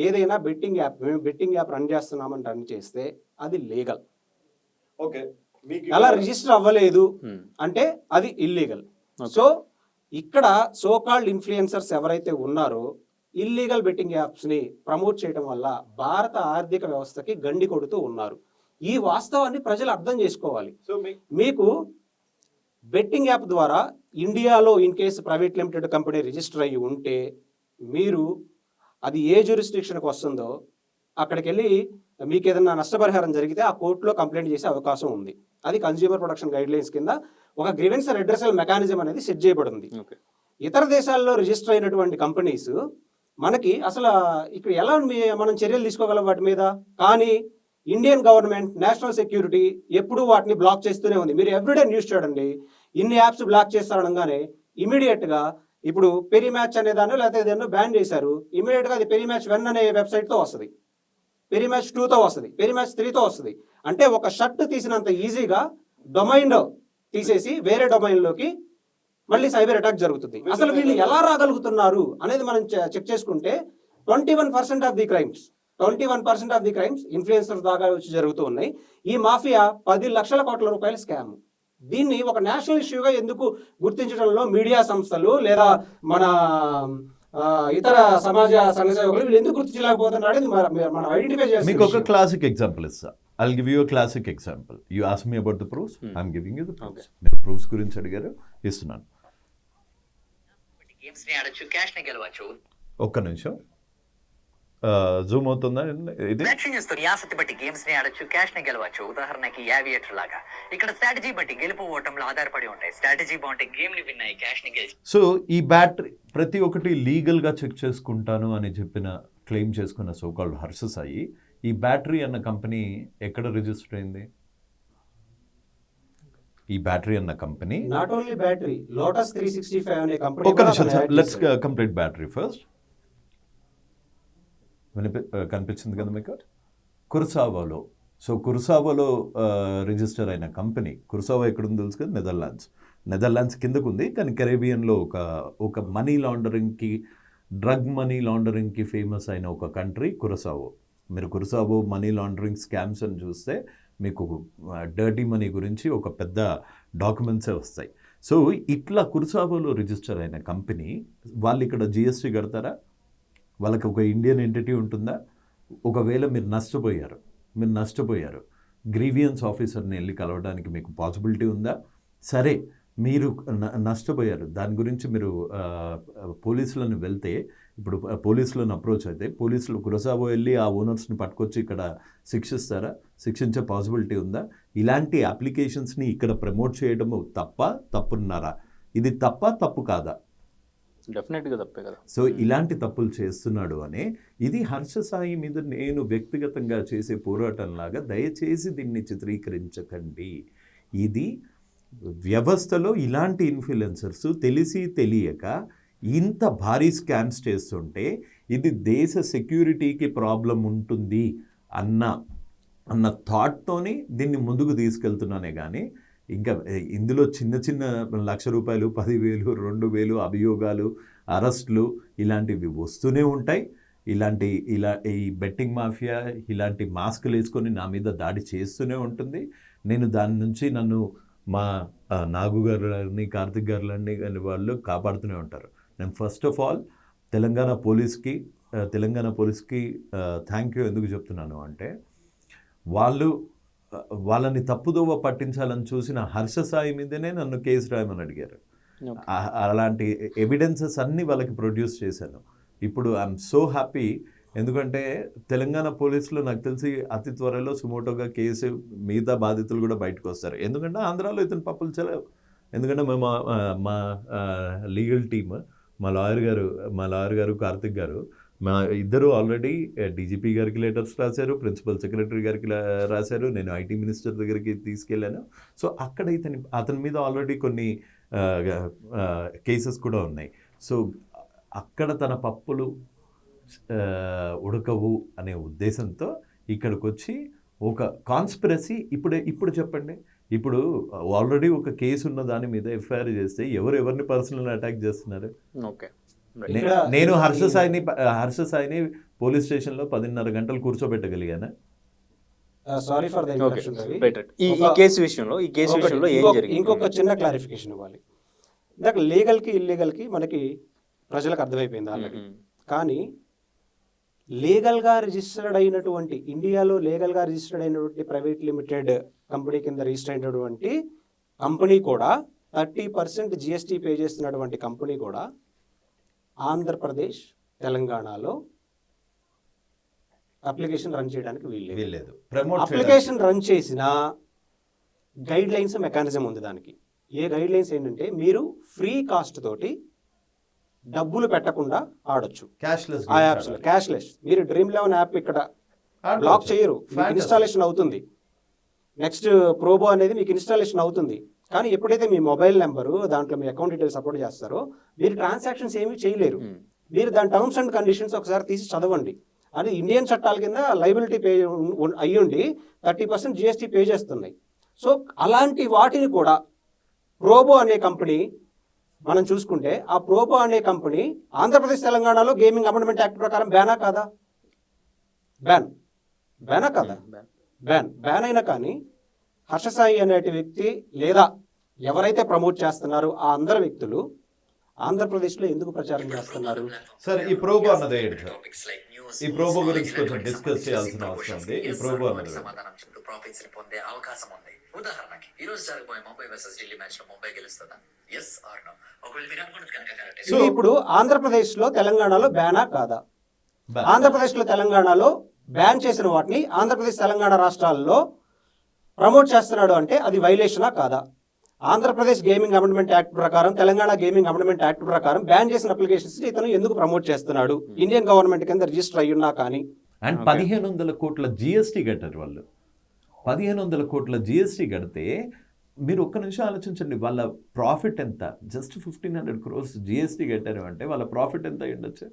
ఏదైనా బెట్టింగ్ యాప్ రన్ చేస్తున్నామని రన్ చేస్తే అది లీగల్. ఓకే, అలా రిజిస్టర్ అవ్వలేదు అంటే అది ఇల్లీగల్. సో ఇక్కడ సోకాల్డ్ ఇన్ఫ్లుయెన్సర్స్ ఎవరైతే ఉన్నారో ఇల్లీగల్ బెట్టింగ్ యాప్స్ని ప్రమోట్ చేయడం వల్ల భారత ఆర్థిక వ్యవస్థకి గండి కొడుతూ ఉన్నారు. ఈ వాస్తవాన్ని ప్రజలు అర్థం చేసుకోవాలి. మీకు బెట్టింగ్ యాప్ ద్వారా ఇండియాలో in case private limited company register అయ్యి ఉంటే మీరు అది ఏ జ్యూరిస్డిక్షన్కి వస్తుందో అక్కడికి వెళ్ళి మీకు ఏదైనా నష్టపరిహారం జరిగితే ఆ కోర్టులో కంప్లైంట్ చేసే అవకాశం ఉంది. అది కన్స్యూమర్ ప్రొటెక్షన్ గైడ్లైన్స్ కింద ఒక గ్రీవెన్స్ రెడ్రెసల్ మెకానిజం అనేది సెట్ చేయబడింది. ఇతర దేశాల్లో రిజిస్టర్ అయినటువంటి కంపెనీస్ మనకి అసలు ఇక్కడ ఎలా మనం చర్యలు తీసుకోగలం వాటి మీద? కానీ ఇండియన్ గవర్నమెంట్ నేషనల్ సెక్యూరిటీ ఎప్పుడూ వాటిని బ్లాక్ చేస్తూనే ఉంది. మీరు ఎవ్రీడే న్యూస్ చూడండి, ఇన్ని యాప్స్ బ్లాక్ చేస్తారనగానే ఇమీడియట్గా ఇప్పుడు పెరి మ్యాచ్ అనే దాన్ని లేకపోతే ఏదైనా బ్యాన్ చేశారు, ఇమీడియట్గా అది పెరి మ్యాచ్ 1 అనే వెబ్సైట్తో వస్తుంది, పెరి మ్యాచ్ 2తో వస్తుంది, పెరి మ్యాచ్ 3తో వస్తుంది. అంటే ఒక షర్ట్ తీసినంత ఈజీగా డొమైన్ తీసేసి వేరే డొమైన్లోకి మళ్ళీ సైబర్ అటాక్ జరుగుతుంది. అసలు వీళ్ళు ఎలా రాగలుగుతున్నారు అనేది మనం చెక్ చేసుకుంటే 21% ఆఫ్ ది క్రైమ్స్ ఇన్ఫ్లుయెన్సర్ దాకా వచ్చి జరుగుతూ ఉన్నాయి. ఈ మాఫియా 10 లక్షల కోట్ల రూపాయల స్కామ్. దీన్ని ఒక నేషనల్ ఇష్యూగా ఎందుకు గుర్తించడంలో మీడియా సంస్థలు లేదా మన ఇతర సమాజ సంఘ సేవకులు వీళ్ళు ఎందుకు గుర్తించలేకపోతున్నారు అనేది మనం ఐడెంటిఫై చేయాలి. మీకు ఒక క్లాసిక్ ఎగ్జాంపుల్ ఇస్తా. I'll give you a classic example. You asked me about the proofs. I'm giving you the proofs. మీరు proofs గురించి అడిగారు, ఇస్తున్నాను. గేమ్స్ ని ఆడొచ్చు, క్యాష్ ని గెలవచ్చు. ఒక్క నిమిషం, జూమ్ అవుతుందా ఇది? మ్యాచింగ్ చేస్తారు, ఆసక్తి బట్టి గేమ్స్ ని ఆడొచ్చు, క్యాష్ ని గెలవచ్చు. ఉదాహరణకి యావియేటర్ లాగా ఇక్కడ స్ట్రాటజీ బట్టి గెలుపు ఓటంలో ఆధారపడి ఉంటాయి. స్ట్రాటజీ బాగుంటే గేమ్ ని విన్ అయ్యి క్యాష్ ని గెలిచి. సో ఈ బ్యాటరీ ప్రతి ఒక్కటి లీగల్గా చెక్ చేసుకుంటాను అని చెప్పిన క్లెయిమ్ చేసుకున్న సోకాల్డ్ హర్ష సాయి, ఈ బ్యాటరీ అన్న కంపెనీ ఎక్కడ రిజిస్టర్ అయింది? ఈ బ్యాటరీ అన్న company not only battery, lotus 365 అనే కంపెనీ. ఒక నిమిషం, లెట్స్ కంప్లీట్ బ్యాటరీ ఫస్ట్. కనిపించింది కదా మీకు, కుర్సావాలో. సో కుర్సావాలో రిజిస్టర్ అయిన కంపెనీ, కుర్సావా ఎక్కడుంది తెలుసు కదా, నెదర్లాండ్స్ కిందకు ఉంది. కానీ కరేబియన్లో ఒక మనీ లాండరింగ్కి, డ్రగ్ మనీ లాండరింగ్కి ఫేమస్ అయిన ఒక కంట్రీ కురసావో. మీరు కురసావో మనీ లాండరింగ్ స్కామ్స్ అని చూస్తే మీకు డర్టీ మనీ గురించి ఒక పెద్ద డాక్యుమెంట్సే వస్తాయి. సో ఇట్లా కురసావోలో రిజిస్టర్ అయిన కంపెనీ వాళ్ళు ఇక్కడ జిఎస్టీ కడతారా? వాళ్ళకి ఒక ఇండియన్ ఎంటిటీ ఉంటుందా? ఒకవేళ మీరు నష్టపోయారు, గ్రీవియన్స్ ఆఫీసర్ని వెళ్ళి కలవడానికి మీకు పాసిబిలిటీ ఉందా? సరే, మీరు నష్టపోయారు, దాని గురించి మీరు పోలీసులను వెళ్తే, ఇప్పుడు పోలీసులను అప్రోచ్ అయితే పోలీసులు కురసావో వెళ్ళి ఆ ఓనర్స్ని పట్టుకొచ్చి ఇక్కడ శిక్షిస్తారా? శిక్షించే పాసిబిలిటీ ఉందా? ఇలాంటి అప్లికేషన్స్ని ఇక్కడ ప్రమోట్ చేయడం తప్పున్నారా? ఇది తప్పు కాదా? డెఫినెట్గా తప్పే కదా. సో ఇలాంటి తప్పులు చేస్తున్నాడు అనే ఇది హర్ష సాయి మీద నేను వ్యక్తిగతంగా చేసే పోరాటంలాగా దయచేసి దీన్ని చిత్రీకరించకండి. ఇది వ్యవస్థలో ఇలాంటి ఇన్ఫ్లుయెన్సర్స్ తెలిసి తెలియక ఇంత భారీ స్కామ్స్ చేస్తుంటే ఇది దేశ సెక్యూరిటీకి ప్రాబ్లం ఉంటుంది అన్న థాట్తోని దీన్ని ముందుకు తీసుకెళ్తున్నానే కానీ ఇంకా ఇందులో చిన్న ₹1,00,000, 10,000, 2,000 అభియోగాలు, అరెస్టులు ఇలాంటివి వస్తూనే ఉంటాయి. ఈ బెట్టింగ్ మాఫియా ఇలాంటి మాస్కులు వేసుకొని నా మీద దాడి చేస్తూనే ఉంటుంది. నేను దాని నుంచి నన్ను మా నాగు గారుని, కార్తిక్ గారులని వాళ్ళు కాపాడుతూనే ఉంటారు. నేను ఫస్ట్ ఆఫ్ ఆల్ తెలంగాణ పోలీస్కి థ్యాంక్ యూ ఎందుకు చెప్తున్నాను అంటే, వాళ్ళని తప్పుదోవ పట్టించాలని చూసిన హర్ష సాయి మీదనే నన్ను కేసు రాయమని అడిగారు. అలాంటి ఎవిడెన్సెస్ అన్నీ వాళ్ళకి ప్రొడ్యూస్ చేశాను. ఇప్పుడు ఐఎమ్ సో హ్యాపీ, ఎందుకంటే తెలంగాణ పోలీసులు నాకు తెలిసి అతి త్వరలో సుమోటోగా కేసు మిగతా బాధితులు కూడా బయటకు వస్తారు. ఎందుకంటే ఆంధ్రాలో ఇతను పప్పులు చెలవు. ఎందుకంటే మేము మా లీగల్ టీమ్, మా లాయర్ గారు కార్తిక్ గారు, మా ఇద్దరు ఆల్రెడీ డీజీపీ గారికి లెటర్స్ రాశారు, ప్రిన్సిపల్ సెక్రటరీ గారికి రాశారు, నేను ఐటీ మినిస్టర్ దగ్గరికి తీసుకెళ్ళాను. సో అక్కడ అతని మీద ఆల్రెడీ కొన్ని కేసెస్ కూడా ఉన్నాయి. సో అక్కడ తన పప్పులు ఉడకవు అనే ఉద్దేశంతో ఇక్కడికి వచ్చి ఒక కాన్స్పిరసీ. ఇప్పుడు చెప్పండి, ఇప్పుడు ఆల్రెడీ ఒక కేసు ఉన్న దాని మీద ఎఫ్ఐఆర్ చేస్తే ఎవరిని పర్సనల్ అటాక్ చేస్తున్నారు? ఓకే, నేను హర్ష సాయిని పోలీస్ స్టేషన్లో 10:30 గంటలు కూర్చోబెట్టగలిగానా? సారీ ఫర్ ఈ కేసు విషయంలో ఏం జరిగింది? ఇంకొక చిన్న క్లారిఫికేషన్ ఇవ్వాలి. ఇందాక లీగల్కి ఇల్లీగల్కి మనకి ప్రజలకు అర్థమైపోయింది ఆల్రెడీ. కానీ లీగల్గా రిజిస్టర్డ్ అయినటువంటి, ఇండియాలో లీగల్గా రిజిస్టర్డ్ అయినటువంటి ప్రైవేట్ లిమిటెడ్ కంపెనీ కింద రిజిస్టర్ అయినటువంటి కంపెనీ కూడా 30% జిఎస్టీ పే చేస్తున్నటువంటి కంపెనీ కూడా ఆంధ్రప్రదేశ్, తెలంగాణలో అప్లికేషన్ రన్ చేయడానికి వీల్లేదు. అప్లికేషన్ రన్ చేసిన గైడ్ లైన్స్ మెకానిజం ఉంది దానికి. ఏ గైడ్ లైన్స్ ఏంటంటే, మీరు ఫ్రీ కాస్ట్ తోటి డబ్బులు పెట్టకుండా ఆడొచ్చు క్యాష్లెస్ ఆ యాప్స్లో. క్యాష్లెస్. మీరు డ్రీమ్11 యాప్ ఇక్కడ బ్లాక్ చేయరు, మీకు ఇన్స్టాలేషన్ అవుతుంది. నెక్స్ట్ ప్రోబో అనేది మీకు ఇన్స్టాలేషన్ అవుతుంది. కానీ ఎప్పుడైతే మీ మొబైల్ నెంబరు దాంట్లో మీ అకౌంట్ డీటెయిల్స్ అప్లోడ్ చేస్తారో మీరు ట్రాన్సాక్షన్స్ ఏమీ చేయలేరు. మీరు దాని టర్మ్స్ అండ్ కండిషన్స్ ఒకసారి తీసి చదవండి. అది ఇండియన్ చట్టాల కింద లైబిలిటీ పే అయ్యుండి 30% GST పే చేస్తున్నాయి. సో అలాంటి వాటిని కూడా ప్రోబో అనే కంపెనీ మనం చూసుకుంటే, ఆ ప్రోబో అనే కంపెనీ ఆంధ్రప్రదేశ్ తెలంగాణలో గేమింగ్ అమెండ్మెంట్ యాక్ట్ ప్రకారం బ్యానా కాదా? బ్యానా కాదా? బ్యాన్ అయినా కానీ హర్షసాయి అనే వ్యక్తి లేదా ఎవరైతే ప్రమోట్ చేస్తున్నారో ఆ అందరు వ్యక్తులు ఆంధ్రప్రదేశ్లో ఎందుకు ప్రచారం చేస్తున్నారు? సార్ ఈ ప్రోబో అన్నది ఏంటి సార్? ఈ ప్రోబో గురించి కొంచెం డిస్కస్ చేయాల్సిన అవసరం ఉంది. ఈ ప్రోబో అన్నది సమాధానం చెప్తూ ప్రాఫిట్స్ ని పొందే అవకాశం ఉంది. ఉదాహరణకి ఈ రోజు జరగబోయే ముంబై వర్సెస్ ఢిల్లీ మ్యాచ్ లో ముంబై గెలుస్తుందా? yes or no? ఒకవేళ మీరు అనుకున్నది కనుక కరెక్ట్. ఇది ఇప్పుడు ఆంధ్రప్రదేశ్లో తెలంగాణలో బ్యానా కాదా? ఆంధ్రప్రదేశ్లో తెలంగాణలో బ్యాన్ చేసిన వాటిని ఆంధ్రప్రదేశ్ తెలంగాణ రాష్ట్రాల్లో ప్రమోట్ చేస్తున్నాడు అంటే అది వైలేషనా కాదా? ఆంధ్రప్రదేశ్ గేమింగ్ అమెండ్మెంట్ యాక్ట్ ప్రకారం, తెలంగాణ గేమింగ్ అమెండ్మెంట్ యాక్ట్ ప్రకారం బ్యాన్ చేసిన అప్లికేషన్స్ ఇతను ఎందుకు ప్రమోట్ చేస్తున్నాడు? ఇండియన్ గవర్నమెంట్ కింద రిజిస్టర్ అయ్యున్నా కానీ. అండ్ 1500 కోట్ల GST కట్టారు వాళ్ళు. 1500 కోట్ల GST కడితే మీరు ఒక్క నిమిషం ఆలోచించండి, వాళ్ళ ప్రాఫిట్ ఎంత? జస్ట్ 1500 crores GST కట్టారు అంటే వాళ్ళ ప్రాఫిట్ ఎంత ఉండొచ్చు?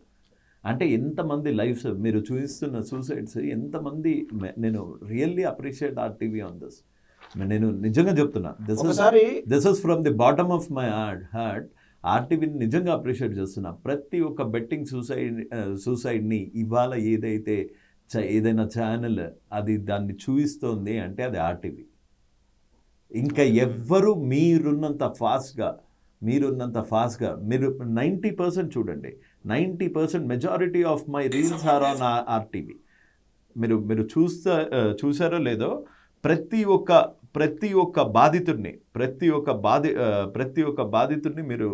అంటే ఎంతమంది లైఫ్స్ మీరు చూపిస్తున్న సూసైడ్స్, ఎంతమంది. నేను really appreciate RTV on this. నేను నిజంగా చెప్తున్నా, this is from the bottom of my heart. RTVని నిజంగా అప్రిషియేట్ చేస్తున్నా. ప్రతి ఒక్క బెట్టింగ్ సూసైడ్ని ఇవాళ ఏదైనా ఛానల్ అది దాన్ని చూపిస్తోంది అంటే అది RTV. ఇంకా ఎవ్వరు మీరున్నంత ఫాస్ట్గా మీరు 90% చూడండి. 90% majority of my reels are on RTV. మీరు చూసారో లేదో, ప్రతి ఒక్క బాధితుడిని మీరు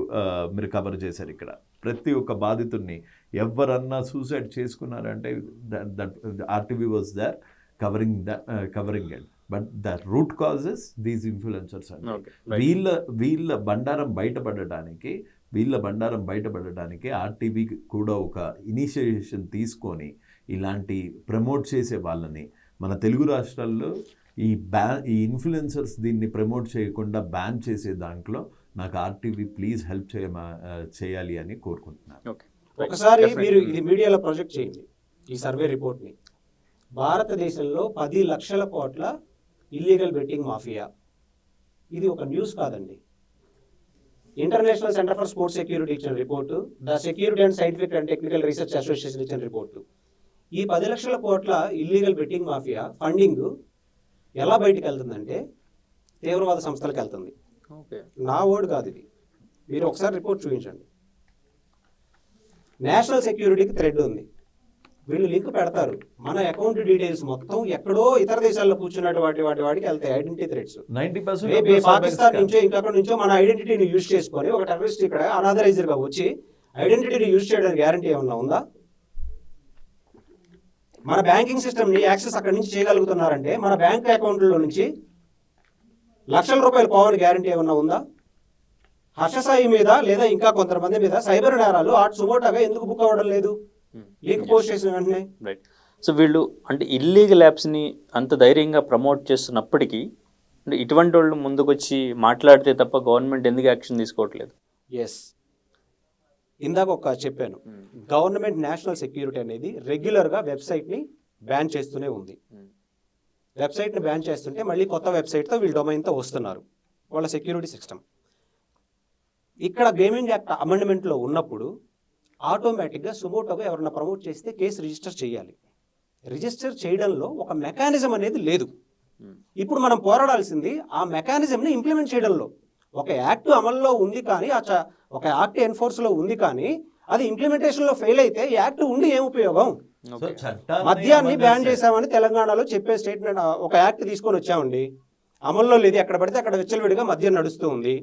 కవర్ చేశారు ఇక్కడ. ప్రతి ఒక్క బాధితుడిని ఎవరన్నా సూసైడ్ చేసుకున్నారంటే RTV was there covering it. But the root causes these influencers అండి. వీళ్ళ బండారం బయటపడడానికి RTV కూడా ఒక ఇనిషియేషన్ తీసుకొని ఇలాంటి ప్రమోట్ చేసే వాళ్ళని మన తెలుగు రాష్ట్రాల్లో ఈ ఇన్ఫ్లుయెన్సర్స్ దీన్ని ప్రమోట్ చేయకుండా బ్యాన్ చేసే దాంట్లో నాకు RTV ప్లీజ్ హెల్ప్ చేయాలి అని కోరుకుంటున్నాను. ఒకసారి మీరు ఇది మీడియాలో ప్రొజెక్ట్ చేయండి ఈ సర్వే రిపోర్ట్ని. భారతదేశంలో 10 లక్షల కోట్ల ఇల్లీగల్ బెట్టింగ్ మాఫియా. ఇది ఒక న్యూస్ కాదండి. International centre for sports security ఇచ్చిన రిపోర్టు, the security and scientific and technical research association ఇచ్చిన రిపోర్టు. ఈ 10 లక్షల కోట్ల ఇల్లీగల్ బెట్టింగ్ మాఫియా ఫండింగ్ ఎలా బయటికి వెళ్తుందంటే తీవ్రవాద సంస్థలకు వెళ్తుంది. నా వర్డ్ కాదు ఇది, మీరు ఒకసారి రిపోర్ట్ చూపించండి. నేషనల్ సెక్యూరిటీకి థ్రెడ్ ఉంది. వీళ్ళు లింక్ పెడతారు, మన అకౌంట్ డీటెయిల్స్ మొత్తం ఎక్కడో ఇతర దేశాల్లో కూర్చున్నట్టు వాటికి వెళ్తాయి ఐడెంటిటీ థ్రెడ్స్. 90% పాకిస్తాన్ నుంచో ఇంకొక నుంచో మన ఐడెంటిటీని యూజ్ చేసుకొని ఒక టెర్రరిస్ట్ ఇక్కడ అనాథరైజర్ గా వచ్చి ఐడెంటిటీని యూజ్ చేయడానికి గ్యారంటీ ఏమన్నా ఉందా? మన బ్యాంకింగ్ సిస్టమ్ ని యాక్సెస్ అక్కడి నుంచి చేయగలుగుతున్నారంటే మన బ్యాంక్ అకౌంట్లలో నుంచి లక్షల రూపాయలు పోవని గ్యారంటీ ఏమన్నా ఉందా? హర్షసాయి మీద లేదా ఇంకా కొంతమంది మీద సైబర్ నేరాలు సుమోటాగా ఎందుకు బుక్ అవ్వడం లేదు? లింక్ పోస్ట్ చేసిన వెంటనే. రైట్. సో వీళ్ళు అంటే ఇల్లీగల్ యాప్స్ని అంత ధైర్యంగా ప్రమోట్ చేస్తున్నప్పటికీ అంటే ఇటువంటి వాళ్ళు ముందుకొచ్చి మాట్లాడితే తప్ప గవర్నమెంట్ ఎందుకు యాక్షన్ తీసుకోవట్లేదు? ఎస్, ఇందాక చెప్పాను, గవర్నమెంట్ నేషనల్ సెక్యూరిటీ అనేది రెగ్యులర్గా వెబ్సైట్ని బ్యాన్ చేస్తూనే ఉంది. వెబ్సైట్ని బ్యాన్ చేస్తుంటే మళ్ళీ కొత్త వెబ్సైట్తో వీళ్ళు డొమైన్తో వస్తున్నారు, వాళ్ళ సెక్యూరిటీ సిస్టమ్. ఇక్కడ గేమింగ్ యాక్ట్ అమెండ్మెంట్లో ఉన్నప్పుడు ఆటోమేటిక్గా సుమోటోగా ఎవరన్నా ప్రమోట్ చేస్తే కేసు రిజిస్టర్ చేయాలి. రిజిస్టర్ చేయడంలో ఒక మెకానిజం అనేది లేదు. ఇప్పుడు మనం పోరాడాల్సింది ఆ మెకానిజంని ఇంప్లిమెంట్ చేయడంలో. ఒక యాక్ట్ అమల్లో ఉంది కానీ ఒక యాక్ట్ ఎన్ఫోర్స్లో ఉంది కానీ అది ఇంప్లిమెంటేషన్లో ఫెయిల్ అయితే యాక్ట్ ఉండి ఏం ఉపయోగం? మద్యాన్ని బ్యాన్ చేశామని తెలంగాణలో చెప్పే స్టేట్మెంట్, ఒక యాక్ట్ తీసుకొని వచ్చామండి, అమల్లో లేదు, ఎక్కడ పడితే అక్కడ విచ్చలవిడిగా మద్యం నడుస్తూ ఉంది.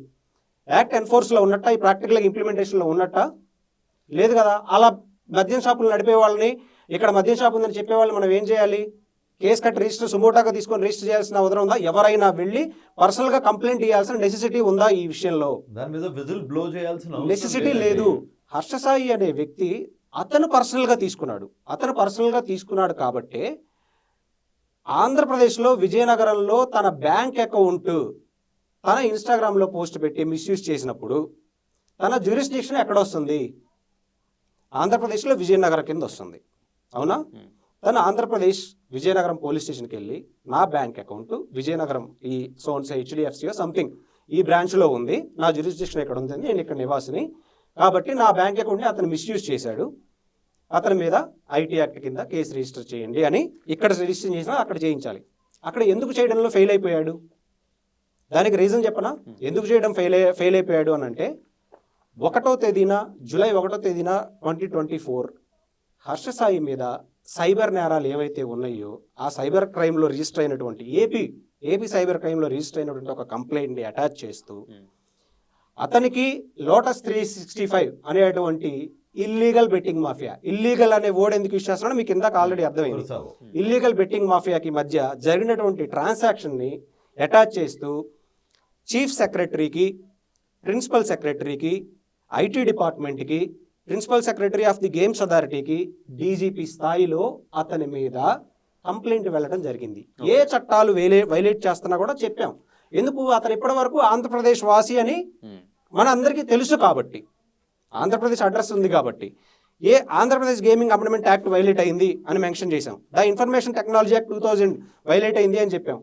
యాక్ట్ ఎన్ఫోర్స్లో ఉన్నట్ట, ఈ ప్రాక్టికల్గా ఇంప్లిమెంటేషన్లో ఉన్నట్ట లేదు కదా. అలా మద్యం షాపులు నడిపే వాళ్ళని, ఇక్కడ మద్యం షాపు ఉందని చెప్పే వాళ్ళని మనం ఏం చేయాలి? కేసు కట్టి రిజిస్టర్ సుమోటాగా తీసుకొని రిజిస్టర్ చేయాల్సిన అవసరం ఉందా? ఎవరైనా వెళ్ళి పర్సనల్గా కంప్లైంట్ ఇవ్వాల్సిన నెసెసిటీ ఉందా ఈ విషయంలో? దాని మీద విజిల్ బ్లో చేయాల్సిన నెసెసిటీ లేదు. హర్షసాయి అనే వ్యక్తి అతను పర్సనల్గా తీసుకున్నాడు కాబట్టి ఆంధ్రప్రదేశ్లో విజయనగరంలో తన బ్యాంక్ అకౌంట్ తన ఇన్స్టాగ్రామ్లో పోస్ట్ పెట్టి మిస్యూజ్ చేసినప్పుడు తన జ్యూరిస్డిక్షన్ ఎక్కడ వస్తుంది? ఆంధ్రప్రదేశ్లో విజయనగరం కింద వస్తుంది, అవునా? తను ఆంధ్రప్రదేశ్ విజయనగరం పోలీస్ స్టేషన్కి వెళ్ళి నా బ్యాంక్ అకౌంట్ విజయనగరం ఈ సోన్స్ హెచ్డిఎఫ్సి సంథింగ్ ఈ బ్రాంచ్లో ఉంది, నా జ్యూరిస్డిక్షన్ ఎక్కడ ఉంది, నేను ఇక్కడ నివాసిని కాబట్టి నా బ్యాంక్ అకౌంట్ని అతను మిస్యూజ్ చేశాడు, అతని మీద ఐటీ యాక్ట్ కింద కేసు రిజిస్టర్ చేయండి అని ఇక్కడ రిజిస్టర్ చేసినా అక్కడ చేయించాలి. అక్కడ ఎందుకు చేయడంలో ఫెయిల్ అయిపోయాడు? దానికి రీజన్ చెప్పనా? ఎందుకు చేయడం ఫెయిల్ అయిపోయాడు అని అంటే, జూలై 1వ తేదీన 2024 హర్షసాయి మీద సైబర్ నేరాలు ఏవైతే ఉన్నాయో ఆ సైబర్ క్రైమ్లో రిజిస్టర్ అయినటువంటి ఏపీ సైబర్ క్రైమ్లో రిజిస్టర్ అయినటువంటి ఒక కంప్లైంట్ని అటాచ్ చేస్తూ అతనికి లోటస్ 365 అనేటువంటి ఇల్లీగల్ బెట్టింగ్ మాఫియా, ఇల్లీగల్ అనే వర్డ్ ఎందుకు యూజ్ చేస్తున్నాడో మీకు ఇందాక ఆల్రెడీ అర్థమైంది. ఇల్లీగల్ బెట్టింగ్ మాఫియాకి మధ్య జరిగినటువంటి ట్రాన్సాక్షన్ని అటాచ్ చేస్తూ చీఫ్ సెక్రటరీకి, ప్రిన్సిపల్ సెక్రటరీకి, ఐటీ డిపార్ట్మెంట్కి, principal secretary of the games అథారిటీకి, డీజీపీ స్థాయిలో అతని మీద కంప్లైంట్ వెళ్ళడం జరిగింది. ఏ చట్టాలు వైలేట్ చేస్తున్నా కూడా చెప్పాం. ఎందుకు? అతను ఇప్పటి వరకు ఆంధ్రప్రదేశ్ వాసి అని మన అందరికీ తెలుసు కాబట్టి, ఆంధ్రప్రదేశ్ అడ్రస్ ఉంది కాబట్టి. Andhra Pradesh gaming amendment act violate అయింది అని మెన్షన్ చేశాం. The information technology act 2000 violate అయింది అని చెప్పాం.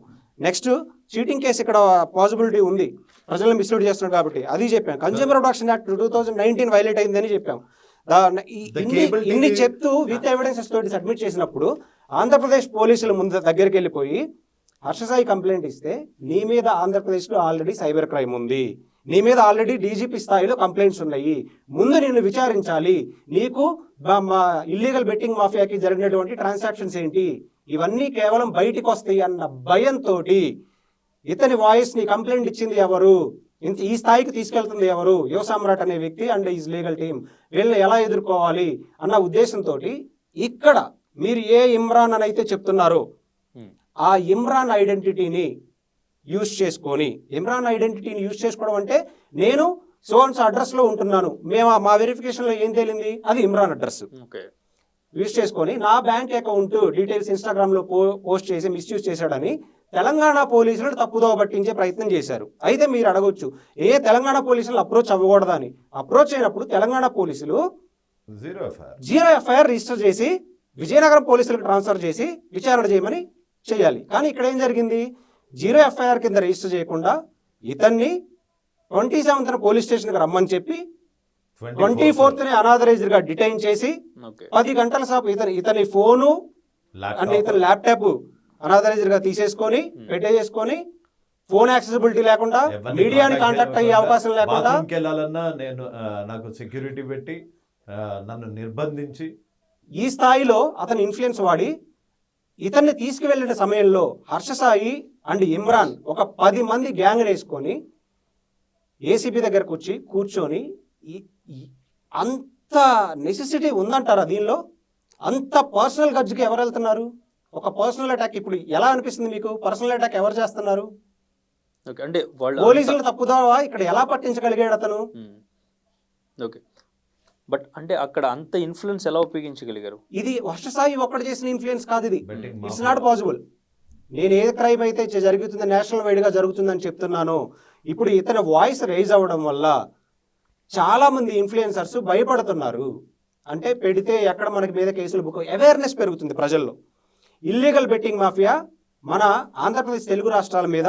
నెక్స్ట్ చీటింగ్ కేసు ఇక్కడ పాసిబిలిటీ ఉంది, ప్రజలను మిస్లీడ్ చేస్తున్నాడు కాబట్టి అది చెప్పాం. కన్జ్యూమర్ ప్రొటెక్షన్ యాక్ట్ 2019 వైలేట్ అయింది అని చెప్పాం. ఇన్ని చెప్తూ విత్ ఎవిడెన్సెస్ తోటి సబ్మిట్ చేసినప్పుడు ఆంధ్రప్రదేశ్ పోలీసుల ముందు దగ్గరికి వెళ్ళిపోయి హర్షసాయి కంప్లైంట్ ఇస్తే నీ మీద ఆంధ్రప్రదేశ్లో ఆల్రెడీ సైబర్ క్రైమ్ ఉంది, నీ మీద ఆల్రెడీ డీజీపీ స్థాయిలో కంప్లైంట్స్ ఉన్నాయి, ముందు నిన్ను విచారించాలి, నీకు ఇల్లీగల్ బెట్టింగ్ మాఫియాకి జరిగినటువంటి ట్రాన్సాక్షన్స్ ఏంటి, ఇవన్నీ కేవలం బయటికి వస్తాయి అన్న భయంతో ఇతని వాయిస్ని కంప్లైంట్ ఇచ్చింది ఎవరు, ఈ స్థాయికి తీసుకెళ్తుంది ఎవరు, యువ సామ్రాట్ అనే వ్యక్తి అండ్ ఈజ్ లీగల్ టీమ్, వీళ్ళని ఎలా ఎదుర్కోవాలి అన్న ఉద్దేశంతో ఇక్కడ మీరు ఏ ఇమ్రాన్ అని అయితే చెప్తున్నారో ఆ ఇమ్రాన్ ఐడెంటిటీని యూజ్ చేసుకోవడం అంటే నేను సోన్స్ అడ్రస్లో ఉంటున్నాను, మా వెరిఫికేషన్లో ఏం తేలింది అది ఇమ్రాన్ అడ్రస్ యూజ్ చేసుకొని నా బ్యాంక్ అకౌంట్ డీటెయిల్స్ ఇన్స్టాగ్రామ్లో పోస్ట్ చేసి మిస్యూజ్ చేశాడని తెలంగాణ పోలీసులు తప్పుదోవ పట్టించే ప్రయత్నం చేశారు. అయితే మీరు అడగొచ్చు, తెలంగాణ పోలీసులు అప్రోచ్ అవ్వకూడదా అని. అప్రోచ్ అయినప్పుడు తెలంగాణ పోలీసులు జీరో ఎఫ్ఐఆర్ రిజిస్టర్ చేసి విజయనగరం పోలీసులకు ట్రాన్స్ఫర్ చేసి విచారణ చేయమని చేయాలి. కానీ ఇక్కడ ఏం జరిగింది? జీరో ఎఫ్ఐఆర్ కింద రిజిస్టర్ చేయకుండా ఇతన్ని 27th పోలీస్ స్టేషన్కి రమ్మని చెప్పి 24th అనాథరైజ్డ్గా డిటైన్ చేసి 10 గంటల సేపు ఇతని ఫోను అంటే ఇతని ల్యాప్టాప్ అనాథరైజ్డ్గా తీసేసుకొని పెట్టేసుకొని ఫోన్ యాక్సెసిబిలిటీ లేకుండా, మీడియాని కాంటాక్ట్ అయ్యే అవకాశం లేకుండా, నేను నాకు సెక్యూరిటీ పెట్టి నన్ను నిర్బంధించి ఈ స్థాయిలో అతని ఇన్ఫ్లుయెన్స్ వాడి ఇతన్ని తీసుకువెళ్ళిన సమయంలో హర్షసాయి అండ్ ఇమ్రాన్ ఒక 10 మంది గ్యాంగ్ వేసుకొని ఏసీబీ దగ్గరకు వచ్చి కూర్చొని అంత నెసెసిటీ ఉందంటారా దీనిలో? అంత పర్సనల్ గడ్జ్కి ఎవరు వెళ్తున్నారు? ఒక పర్సనల్ అటాక్ ఇప్పుడు ఎలా అనిపిస్తుంది మీకు? పర్సనల్ అటాక్ ఎవరు చేస్తున్నారు? అంటే పోలీసులు తప్పుదావా ఇక్కడ ఎలా పట్టించగలిగాడు అతను? ఓకే, బట్ అంటే అక్కడ అంత ఇన్ఫ్లుయెన్స్ ఎలా ఉపయోగించగలిగారు? ఇది హర్షసాయి ఒక్కడు చేసిన ఇన్ఫ్లుయెన్స్ కాదు, ఇది ఇట్స్ నాట్ పాసిబుల్. నేను ఏ క్రైమ్ అయితే జరుగుతుంది నేషనల్ వైడ్గా జరుగుతుందని చెప్తున్నానో, ఇప్పుడు ఇతని వాయిస్ రైజ్ అవ్వడం వల్ల చాలా మంది ఇన్ఫ్లుయెన్సర్స్ భయపడుతున్నారు. అంటే పెడితే ఎక్కడ మనకి మీద కేసులు బుక్, అవేర్నెస్ పెరుగుతుంది ప్రజల్లో. ఇల్లీగల్ బెట్టింగ్ మాఫియా మన ఆంధ్రప్రదేశ్ తెలుగు రాష్ట్రాల మీద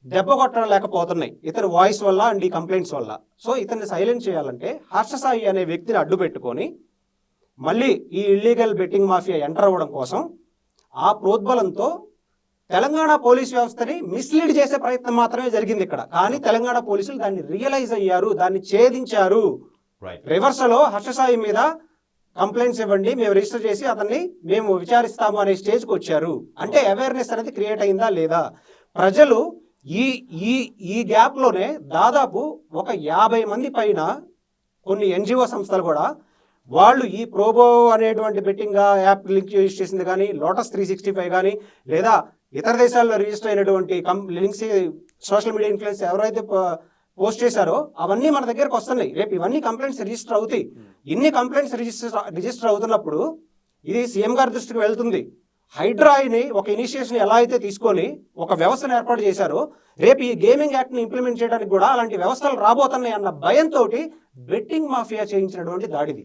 దెబ్బ కొట్టలేకపోతున్నాయి ఇతని వాయిస్ వల్ల అండ్ ఈ కంప్లైంట్స్ వల్ల. సో ఇతన్ని సైలెంట్ చేయాలంటే హర్షసాయి అనే వ్యక్తిని అడ్డు పెట్టుకొని మళ్ళీ ఈ ఇల్లీగల్ బెట్టింగ్ మాఫియా ఎంటర్ అవ్వడం కోసం ఆ ప్రోద్బలంతో తెలంగాణ పోలీస్ వ్యవస్థని మిస్లీడ్ చేసే ప్రయత్నం మాత్రమే జరిగింది ఇక్కడ. కానీ తెలంగాణ పోలీసులు దాన్ని రియలైజ్ అయ్యారు, దాన్ని ఛేదించారు. రివర్స్లో హర్షసాయి మీద కంప్లైంట్స్ ఇవ్వండి, మేము రిజిస్టర్ చేసి అతన్ని మేము విచారిస్తాము అనే స్టేజ్కి వచ్చారు. అంటే అవేర్నెస్ అనేది క్రియేట్ అయిందా లేదా? ప్రజలు ఈ గ్యాప్లోనే దాదాపు ఒక 50 మంది పైన కొన్ని ఎన్జిఓ సంస్థలు కూడా వాళ్ళు ఈ ప్రోబో అనేటువంటి బెట్టింగ్ యాప్ లింక్ యూజ్ చేసింది కానీ, లోటస్ 365 కానీ, లేదా ఇతర దేశాల్లో రిజిస్టర్ అయినటువంటి లింక్స్ సోషల్ మీడియా ఇన్ఫ్లుయెన్స్ ఎవరైతే పోస్ట్ చేశారో అవన్నీ మన దగ్గరకు వస్తున్నాయి. రేపు ఇవన్నీ కంప్లైంట్స్ రిజిస్టర్ అవుతాయి. ఇన్ని కంప్లైంట్స్ రిజిస్టర్ అవుతున్నప్పుడు ఇది సీఎం గారి దృష్టికి వెళ్తుంది. హైడ్రాని ఒక ఇనిషియేషన్ ఎలా అయితే తీసుకొని ఒక వ్యవస్థను ఏర్పాటు చేశారో రేపు ఈ గేమింగ్ యాక్ట్ ని ఇంప్లిమెంట్ చేయడానికి కూడా అలాంటి వ్యవస్థలు రాబోతున్నాయి అన్న భయంతో బెట్టింగ్ మాఫియా చేయించినటువంటి దాడిది.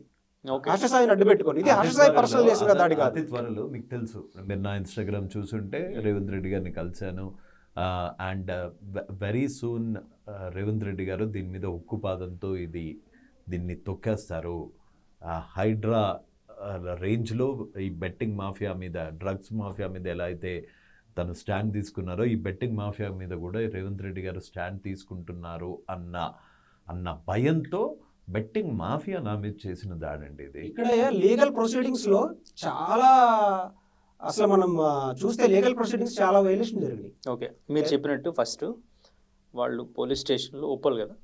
హర్షసాయిని అడ్డు పెట్టుకొని ఇది హర్షసాయి పర్సనల్ చేసిన దాడి కాదు. అతి త్వరలో మీకు తెలుసు, మీరు నా ఇన్స్టాగ్రామ్ చూసుంటే రేవంత్ రెడ్డి గారిని కలిశాను. And very soon Revanth Reddy గారు దీని మీద ఉక్కుపాదంతో దీన్ని తొక్కేస్తారు. హైడ్రా రేంజ్లో ఈ బెట్టింగ్ మాఫియా మీద, డ్రగ్స్ మాఫియా మీద ఎలా అయితే తను స్టాండ్ తీసుకున్నారో ఈ బెట్టింగ్ మాఫియా మీద కూడా రేవంత్ రెడ్డి గారు స్టాండ్ తీసుకుంటున్నారు అన్న భయంతో బెట్టింగ్ మాఫియా నా మీద చేసిన దాడండి ఇది. ఇక్కడ లీగల్ ప్రొసీడింగ్స్ లో చాలా అసలు మనం చూస్తే లీగల్ ప్రొసీడింగ్స్ చాలా వైలేషన్ జరిగింది. ఓకే, మీరు చెప్పినట్టు ఫస్ట్ వాళ్ళు పోలీస్ స్టేషన్లో ఒప్పాలి కదా,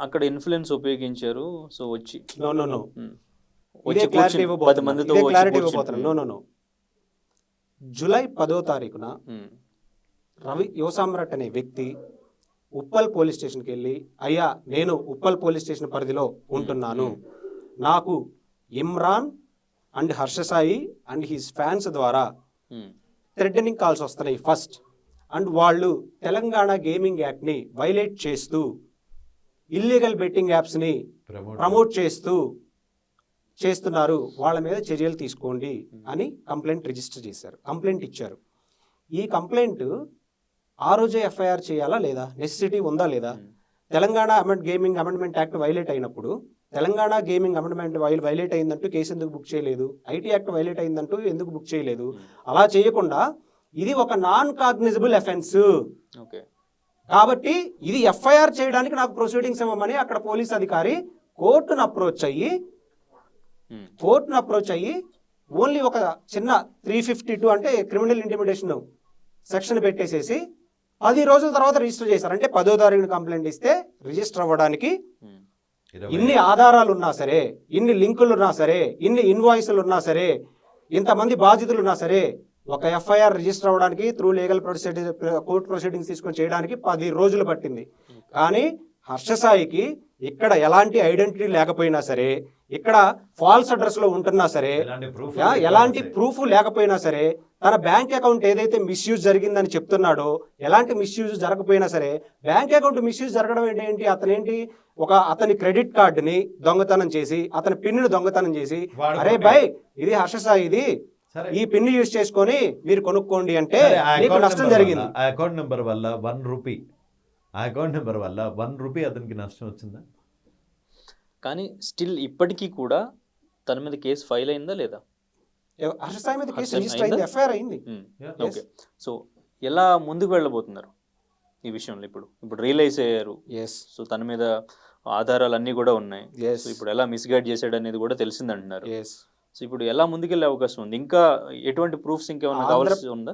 అక్కడ ఇన్ఫ్లుయెన్స్ ఉపయోగించారు. సో వచ్చి జూలై 10వ తారీఖున రవి యువసామ్రాట్ అనే వ్యక్తి ఉప్పల్ పోలీస్ స్టేషన్కి వెళ్ళి, అయ్యా నేను ఉప్పల్ పోలీస్ స్టేషన్ పరిధిలో ఉంటున్నాను, నాకు Imran and Harsha Sai and his fans ద్వారా థ్రెటనింగ్ కాల్స్ వస్తున్నాయి ఫస్ట్. అండ్ వాళ్ళు తెలంగాణ గేమింగ్ యాక్ట్ని వైలేట్ చేస్తూ ఇల్లీగల్ బెట్టింగ్ యాప్స్ని ప్రమోట్ చేస్తున్నారు, వాళ్ళ మీద చర్యలు తీసుకోండి అని కంప్లైంట్ రిజిస్టర్ చేశారు, కంప్లైంట్ ఇచ్చారు. ఈ కంప్లైంట్ ఆ రోజే ఎఫ్ఐఆర్ చేయాలా లేదా, నెసెసిటీ ఉందా లేదా? Telangana gaming amendment act violate అయినప్పుడు తెలంగాణ గేమింగ్ అమెండ్మెంట్ వైలేట్ అయిందంటూ కేసు ఎందుకు బుక్ చేయలేదు? ఐటీ యాక్ట్ వైలేట్ అయిందంటూ ఎందుకు బుక్ చేయలేదు? అలా చేయకుండా ఇది ఒక నాన్ కాగ్నిజబుల్ అఫెన్స్ కాబట్టి ఇది ఎఫ్ఐఆర్ చేయడానికి నాకు ప్రొసీడింగ్స్ ఇవ్వమని అక్కడ పోలీస్ అధికారి కోర్టును అప్రోచ్ అయ్యి ఓన్లీ ఒక చిన్న 352 అంటే క్రిమినల్ ఇంటిమిడేషన్ సెక్షన్ పెట్టేసేసి 10 రోజుల తర్వాత రిజిస్టర్ చేశారు. అంటే 10వ తారీఖున కంప్లైంట్ ఇస్తే రిజిస్టర్ అవ్వడానికి ఇన్ని ఆధారాలు ఉన్నా సరే, ఇన్ని లింకులు ఉన్నా సరే, ఇన్ని ఇన్వాయిస్లు ఉన్నా సరే, ఇంతమంది బాధితులు ఉన్నా సరే, ఒక ఎఫ్ఐఆర్ రిజిస్టర్ అవ్వడానికి త్రూ లీగల్ కోర్ట్ ప్రొసీడింగ్స్ తీసుకొని చేయడానికి 10 రోజులు పట్టింది. కానీ హర్షసాయికి ఇక్కడ ఎలాంటి ఐడెంటిటీ లేకపోయినా సరే, ఇక్కడ ఫాల్స్ అడ్రస్ లో ఉంటున్నా సరే, ఎలాంటి ప్రూఫ్ లేకపోయినా సరే, తన బ్యాంక్ అకౌంట్ ఏదైతే మిస్యూజ్ జరిగిందని చెప్తున్నాడో ఎలాంటి మిస్యూజ్ జరగకపోయినా సరే, బ్యాంక్ అకౌంట్ మిస్యూజ్ జరగడం ఏంటి? అతని క్రెడిట్ కార్డుని దొంగతనం చేసి, అతని పిన్నుని దొంగతనం చేసి, అరే బాయ్ ఇది హర్షసాయి, ఇది ఈ పిన్ యూజ్ చేసుకొని మీరు కొనుక్కోండి అంటే నీకు నష్టం జరిగింది. ఆ అకౌంట్ నెంబర్ వల్ల 1 రూపీ, ఆ అకౌంట్ నెంబర్ వల్ల 1 రూపీ అతనికి నష్టం వచ్చిందా? కానీ స్టిల్ ఇప్పటికీ కూడా తన మీద కేసు ఫైల్ అయిందా లేదా? హర్షసాయి మీద కేసు రిజిస్టర్ అయింది, ఎఫ్ఐఆర్ అయింది. ఓకే, సో ఎలా ముందుకు వెళ్ళబోతున్నారు ఈ విషయంలో? ఇప్పుడు రియలైజ్ అయ్యారు, సో తన మీద ఆధారాలు అన్నీ కూడా ఉన్నాయి, సో ఇప్పుడు ఎలా మిస్గైడ్ చేశాడు అనేది కూడా తెలిసిందంటున్నారు. సో ఇప్పుడు ఎలా ముందుకెళ్ళే అవకాశం ఉంది? ఇంకా ఎటువంటి ప్రూఫ్స్ ఇంకేమైనా కావాల్సి ఉందా?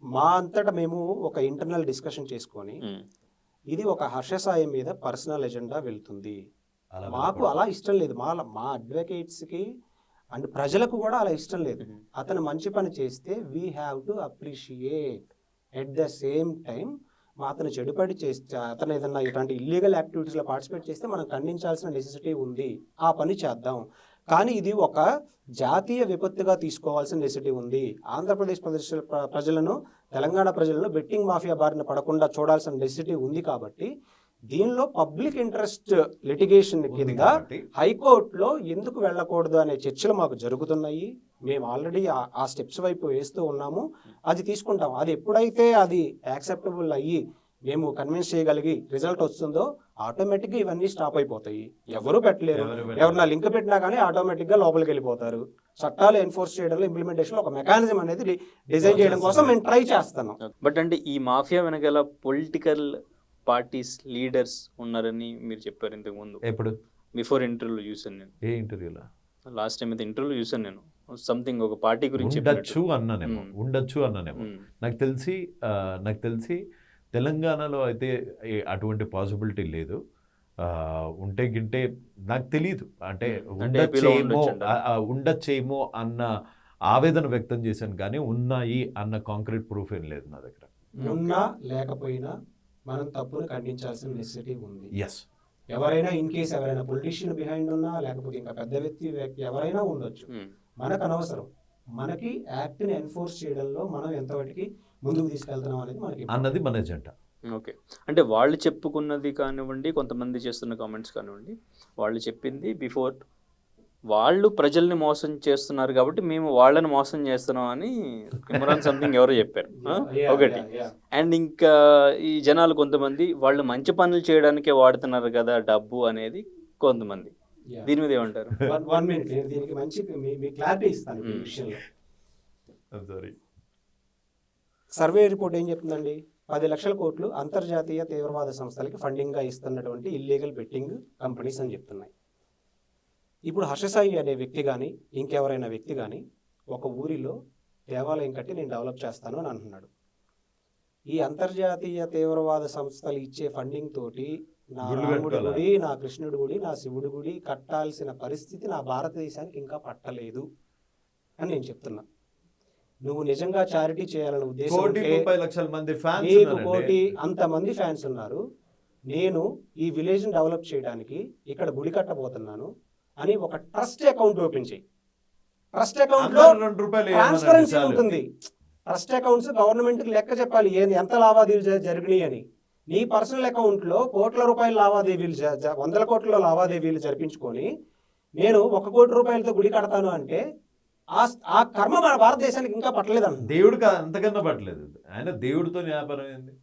మా అంతటా మేము ఒక ఇంటర్నల్ డిస్కషన్ చేసుకొని ఇది ఒక హర్షసాయి మీద పర్సనల్ ఎజెండా వెళ్తుంది, మాకు అలా ఇష్టం లేదు, మా అడ్వకేట్స్కి అండ్ ప్రజలకు కూడా అలా ఇష్టం లేదు. అతను మంచి పని చేస్తే we have to appreciate, at the same time అతను చెడుపడి చేస్తే, అతను ఏదన్నా ఇలాంటి ఇల్లీగల్ యాక్టివిటీస్లో పార్టిసిపేట్ చేస్తే మనం ఖండించాల్సిన నెసెసిటీ ఉంది, ఆ పని చేద్దాం. కానీ ఇది ఒక జాతీయ విపత్తుగా తీసుకోవాల్సిన నెసెసిటీ ఉంది. ఆంధ్రప్రదేశ్ ప్రజలను, తెలంగాణ ప్రజలను బెట్టింగ్ మాఫియా బారిన పడకుండా చూడాల్సిన నెసెసిటీ ఉంది. కాబట్టి దీనిలో పబ్లిక్ ఇంట్రెస్ట్ లిటిగేషన్ కింద హైకోర్టులో ఎందుకు వెళ్ళకూడదు అనే చర్చలు మాకు జరుగుతున్నాయి. మేము ఆల్రెడీ ఆ స్టెప్స్ వైపు వేస్తూ ఉన్నాము, అది తీసుకుంటాం. అది ఎప్పుడైతే అది యాక్సెప్టబుల్ అయ్యి మేము కన్విన్స్ చేయగలిగి రిజల్ట్ వస్తుందో ఆటోమేటిక్గా ఇవన్నీ స్టాప్ అయిపోతాయి. ఎవరు పెట్టలేరు, ఎవరన్నా లింక్ పెట్టినా కానీ ఆటోమేటిక్గా లోపలికి వెళ్ళిపోతారు. చట్టాలు ఎన్ఫోర్స్ చేయడంలో, ఇంప్లిమెంటేషన్లో ఒక మెకానిజం అనేది డిజైన్ చేయడం కోసం మేము ట్రై చేస్తున్నాం. బట్ అంటే ఈ మాఫియా వెనకాల పొలిటికల్ పార్టీస్ లీడర్స్ ఉన్నారని మీరు చెప్పారు ఇంతకు ముందు. ఎప్పుడు? బిఫోర్ ఇంటర్వ్యూలో చూసాను నేను. ఏ ఇంటర్వ్యూలో? లాస్ట్ టైం అయితే ఇంటర్వ్యూలో చూసాను నేను. సంథింగ్ ఒక పార్టీ గురించి ఉండొచ్చు అన్నానేమో. నాకు తెలిసి తెలంగాణలో అయితే అటువంటి పాసిబిలిటీ లేదు. ఉంటే గింటే నాకు తెలీదు, అంటే ఉండొచ్చేమో అన్న ఆవేదన వ్యక్తం చేశాను, కానీ ఉన్నాయి అన్న కాంక్రీట్ ప్రూఫ్ ఏం లేదు నా దగ్గర. ఉన్నా లేకపోయినా మనం తప్పును ఖండించాల్సిన నెసెసిటీ ఉంది. ఎస్, ఎవరైనా ఇన్ కేస్ ఎవరైనా పొలిటీషియన్ బిహైండ్ ఉన్నా లేకపోతే ఇంకా పెద్ద వ్యక్తి ఎవరైనా ఉండొచ్చు, మనకు అనవసరం. మనకి యాక్ట్ని ఎన్ఫోర్స్ చేయడంలో మనం ఎంతవరకు ముందుకు తీసుకెళ్తున్నాం అనేది మనకి అన్నది మన ఎజెండా. ఓకే, అంటే వాళ్ళు చెప్పుకున్నది కానివ్వండి, కొంతమంది చేస్తున్న కామెంట్స్ కానివ్వండి, వాళ్ళు చెప్పింది బిఫోర్ వాళ్ళు ప్రజల్ని మోసం చేస్తున్నారు కాబట్టి మేము వాళ్ళని మోసం చేస్తున్నాం అని ఇమ్రాన్ సంథింగ్ ఎవరో చెప్పారు. ఒకటి. అండ్ ఇంకా ఈ జనాలు కొంతమంది వాళ్ళు మంచి పనులు చేయడానికే వాడుతున్నారు కదా డబ్బు అనేది కొంతమంది. దీని మీద ఏమంటారు? 1 minute నేను దీనికి మంచి మీ క్లారిటీ ఇస్తాను ఈ విషయంలో. సర్వే రిపోర్ట్ ఏం చెప్తుందండి? 10 లక్షల కోట్లు అంతర్జాతీయ తీవ్రవాద సంస్థలకి ఫండింగ్గా ఇస్తున్నటువంటి ఇల్లీగల్ బెట్టింగ్ కంపెనీస్ అని చెప్తున్నాయి. ఇప్పుడు హర్షసాయి అనే వ్యక్తి కానీ ఇంకెవరైనా వ్యక్తి కానీ ఒక ఊరిలో దేవాలయం కట్టి నేను డెవలప్ చేస్తాను అని అంటున్నాడు. ఈ అంతర్జాతీయ తీవ్రవాద సంస్థలు ఇచ్చే ఫండింగ్ తోటి నా రాముడి గుడి, నా కృష్ణుడి గుడి, నా శివుడి గుడి కట్టాల్సిన పరిస్థితి నా భారతదేశానికి ఇంకా పట్టలేదు అని నేను చెప్తున్నా. నువ్వు నిజంగా చారిటీ చేయాలనే ఉద్దేశం కోటి అంతమంది ఫ్యాన్స్ ఉన్నారు, నేను ఈ విలేజ్ ని డెవలప్ చేయడానికి ఇక్కడ గుడి కట్టబోతున్నాను అని ఒక ట్రస్ట్ అకౌంట్ ఓపెన్ చేయి. ట్రస్ట్ అకౌంట్ లో ట్రాన్స్పరెన్సీ ఉంటుంది. ట్రస్ట్ అకౌంట్స్ గవర్నమెంట్ కి లెక్క చెప్పాలి ఎంత లావాదేవీలు జరిగినాయి అని. నీ పర్సనల్ అకౌంట్ లో కోట్ల రూపాయల లావాదేవీలు 100 కోట్ల లావాదేవీలు జరిపించుకొని నేను 1 కోటి రూపాయలతో గుడి కడతాను అంటే ఆ కర్మ మన భారతదేశానికి ఇంకా పట్టలేదు అన్న. దేవుడికి అంతకన్నా పట్టలేదు. ఆయన దేవుడితో వ్యాపారం ఏంది?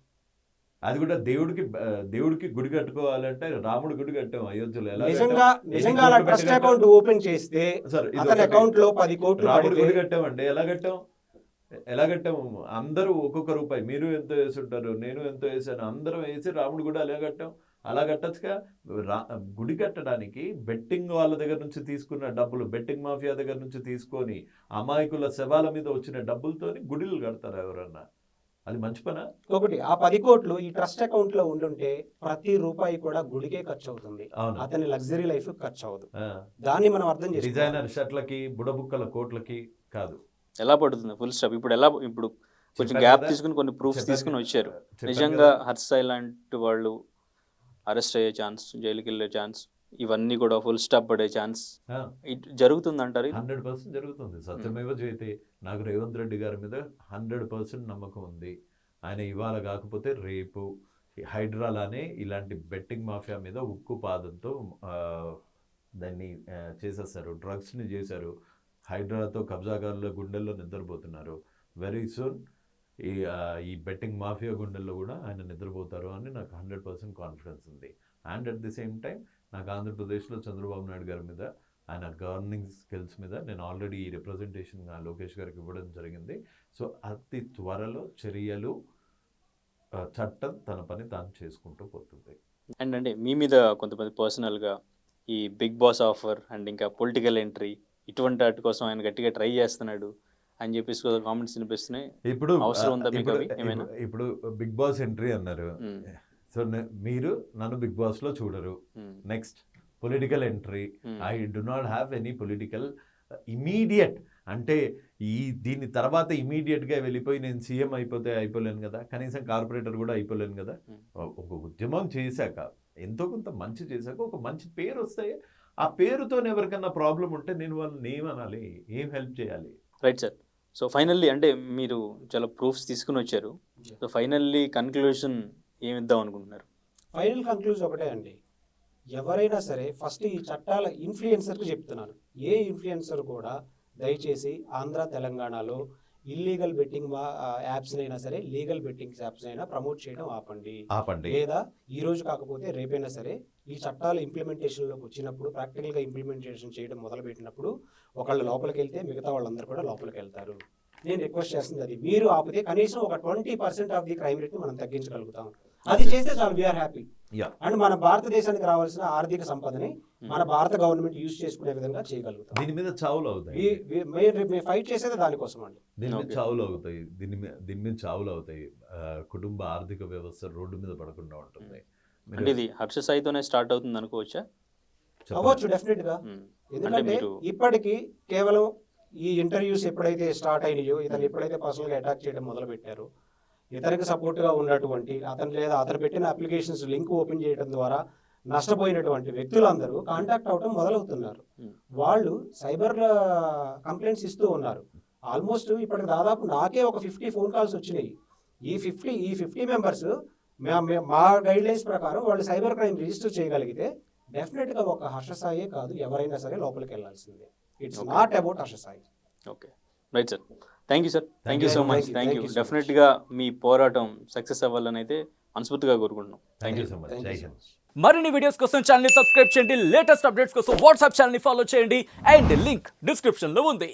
అది కూడా దేవుడికి గుడి కట్టుకోవాలంటే రాముడు గుడి కట్టాం అయోధ్యలో. నిజంగా అలా ట్రస్ట్ అకౌంట్ ఓపెన్ చేస్తే అతని అకౌంట్ లో 10 కోట్లు రాముడు గుడి కట్టామండి. ఎలా కట్టాము? అందరూ ఒక్కొక్క రూపాయి, మీరు ఎంతో వేసి ఉంటారు, నేను ఎంతో వేసాను, అందరం వేసి రాముడు గుడి అలా కట్టాం. అలా కట్టచ్చుగా. గుడి కట్టడానికి బెట్టింగ్ వాళ్ళ దగ్గర నుంచి తీసుకున్న డబ్బులు, బెట్టింగ్ మాఫియా దగ్గర నుంచి తీసుకొని అమాయకుల శవాల మీద వచ్చిన డబ్బులతోని గుడిలు కడతారు ఎవరన్నా? అది మంచి పనా? ఒకటి, ఆ 10 కోట్లు ఈ ట్రస్ట్ అకౌంట్ లో ఉండుంటే ప్రతి రూపాయి కూడా గుడికే ఖర్చు అవుతుంది, అతని లగ్జరీ లైఫ్ ఖర్చు అవ్వదు. దాన్ని మనం అర్థం చేసి డిజైనర్ షర్ట్లకి, బుడబుక్కల కోట్లకి కాదు. ఎలా పడుతుంది ఫుల్ స్టాప్? ఇప్పుడు కొంచెం గ్యాప్ తీసుకుని కొన్ని ప్రూఫ్స్ తీసుకుని వచ్చారు. నిజంగా హర్షసాయి లాంటి వాళ్ళు అరెస్ట్ అయ్యే ఛాన్స్, జైలుకి వెళ్ళే ఛాన్స్, ఇవన్నీ కూడా ఫుల్ స్టాప్ పడే ఛాన్స్ జరుగుతుంది అంటారు? 100% జరుగుతుంది. సత్యమేవ జయతే. నాకు రేవంత్ రెడ్డి గారి మీద 100% నమ్మకం ఉంది. ఆయన ఇవాళ కాకపోతే రేపు హైడ్రాలానే ఇలాంటి బెట్టింగ్ మాఫియా మీద ఉక్కు పాదంతో దాన్ని చేసేస్తారు, డ్రగ్స్ని చేశారు. హైడ్రాతో కబ్జాగారుల గుండెల్లో నిద్రపోతున్నారు. వెరీ సూన్ ఈ బెట్టింగ్ మాఫియా గుండెల్లో కూడా ఆయన నిద్రపోతారు అని నాకు 100% కాన్ఫిడెన్స్ ఉంది. And at the same time నాకు ఆంధ్రప్రదేశ్లో చంద్రబాబు నాయుడు గారి మీద, ఆయన గవర్నింగ్ స్కిల్స్ మీద నేను ఆల్రెడీ ఈ రిప్రజెంటేషన్ లోకేష్ గారికి ఇవ్వడం జరిగింది. సో అతి త్వరలో చర్యలు, చట్టం తన పని తాను చేసుకుంటూ పోతుంది. అండ్ అంటే మీ మీద కొంతమంది పర్సనల్గా ఈ బిగ్ బాస్ ఆఫర్ అండ్ ఇంకా పొలిటికల్ ఎంట్రీ ఇటువంటి వాటి కోసం ఆయన గట్టిగా ట్రై చేస్తున్నాడు అని చెప్పేసి కామెంట్స్ వినిపిస్తున్నాయి. ఇప్పుడు అవసరం ఉందా మీకు అవి ఏమైనా? ఇప్పుడు బిగ్ బాస్ ఎంట్రీ అన్నారు. సో మీరు నన్ను బిగ్ బాస్ లో చూడరు. Next political entry. I do not have any political immediate, అంటే దీని తర్వాత ఇమీడియట్ గా వెళ్ళిపోయి నేను సీఎం అయిపోలేను కదా, కనీసం కార్పొరేటర్ కూడా అయిపోలేను కదా. ఒక ఉద్యమం చేశాక, ఎంతో కొంత మంచి చేశాక ఒక మంచి పేరు వస్తాయి. ఆ పేరుతో ఎవరికన్నా ప్రాబ్లం ఉంటే నేను వాళ్ళని ఏమనాలి, ఏం హెల్ప్ చేయాలి? Right sir. సో ఫైనల్లీ అంటే మీరు చాలా ప్రూఫ్స్ తీసుకుని వచ్చారు. సో ఫైనల్లీ కన్క్లూషన్ ఏమిద్దాం అనుకుంటున్నారు? ఫైనల్ కన్క్లూజన్ ఒకటే అండి, ఎవరైనా సరే ఫస్ట్ ఈ చట్టాల ఇన్ఫ్లుయెన్సర్కి చెప్తున్నాను, ఏ ఇన్ఫ్లుయెన్సర్ కూడా దయచేసి ఆంధ్ర తెలంగాణలో ఇల్లీగల్ బెట్టింగ్ యాప్స్ అయినా సరే లీగల్ బెట్టింగ్ యాప్స్ అయినా ప్రమోట్ చేయడం ఆపండి. లేదా ఈ రోజు కాకపోతే రేపైనా సరే ఈ చట్టాలు ఇంప్లిమెంటేషన్లోకి వచ్చినప్పుడు, ప్రాక్టికల్గా ఇంప్లిమెంటేషన్ చేయడం మొదలుపెట్టినప్పుడు ఒకళ్ళు లోపలికి వెళ్తే మిగతా వాళ్ళందరూ కూడా లోపలికి వెళ్తారు. నేను రిక్వెస్ట్ చేస్తుంది అది. మీరు ఆపితే కనీసం ఒక 20% ఆఫ్ ది క్రైమ్ రేట్ని మనం తగ్గించగలుగుతాం. అది చేస్తే చాలు, వీఆర్ హ్యాపీ. అండ్ మన భారతదేశానికి రావాల్సిన ఆర్థిక సంపదని మన భారత గవర్నమెంట్ యూజ్ చేసుకునే విధంగా చేయగలుగుతాం. దీని మీద చావులు అవుతాయి. మేము ఫైట్ చేసేది దానికోసం అండి. దీని మీద చావులు అవుతాయి. దీని మీద చావులు అవుతాయి. కుటుంబ ఆర్థిక వ్యవస్థ రోడ్డు మీద పడకుండా ఉంటుంది. అంటే ఇది హర్షసాయితోనే స్టార్ట్ అవుతుంది అనుకోవచ్చా? అవ్వచ్చు, డెఫినెట్ గా. ఎందుకంటే ఇప్పటికీ కేవలం ఈ ఇంటర్వ్యూస్ ఎప్పుడైతే స్టార్ట్ అయినాయో, ఇతను ఎప్పుడైతే పర్సనల్గా అటాక్ చేయడం మొదలు పెట్టారో, ఇతనికి సపోర్ట్గా ఉన్నటువంటి అతను పెట్టిన అప్లికేషన్స్ లింక్ ఓపెన్ చేయడం ద్వారా నష్టపోయినటువంటి వ్యక్తులందరూ కాంటాక్ట్ అవడం మొదలవుతున్నారు. వాళ్ళు సైబర్ కంప్లైంట్స్ ఇస్తూ ఉన్నారు. ఆల్మోస్ట్ ఇప్పటికి దాదాపు నాకే ఒక 50 ఫోన్ కాల్స్ వచ్చినాయి. ఈ 50 మెంబర్స్ మా గైడ్ లైన్స్ ప్రకారం వాళ్ళు సైబర్ క్రైమ్ రిజిస్టర్ చేయగలిగితే డెఫినెట్గా ఒక హర్ష సాయే కాదు, ఎవరైనా సరే లోపలికి వెళ్ళాల్సిందే. It's not about Harsha Sai. Okay, right sir. Thank you sir, thank you so much. you, thank thank you. you so much. డెఫినెట్గా మీ పోరాటం సక్సెస్ అవ్వాలని అయితే మనస్ఫూర్తిగా కోరుకుంటున్నాం. Thank you so much. Thank you జై so హింద్. much. మరిన్ని వీడియోస్ కోసం ఛానల్ ని సబ్స్క్రైబ్ చేయండి. లేటెస్ట్ అప్డేట్స్ కోసం వాట్సాప్ ఛానల్ ని ఫాలో చేయండి అండ్ లింక్ డిస్క్రిప్షన్ లో ఉంది.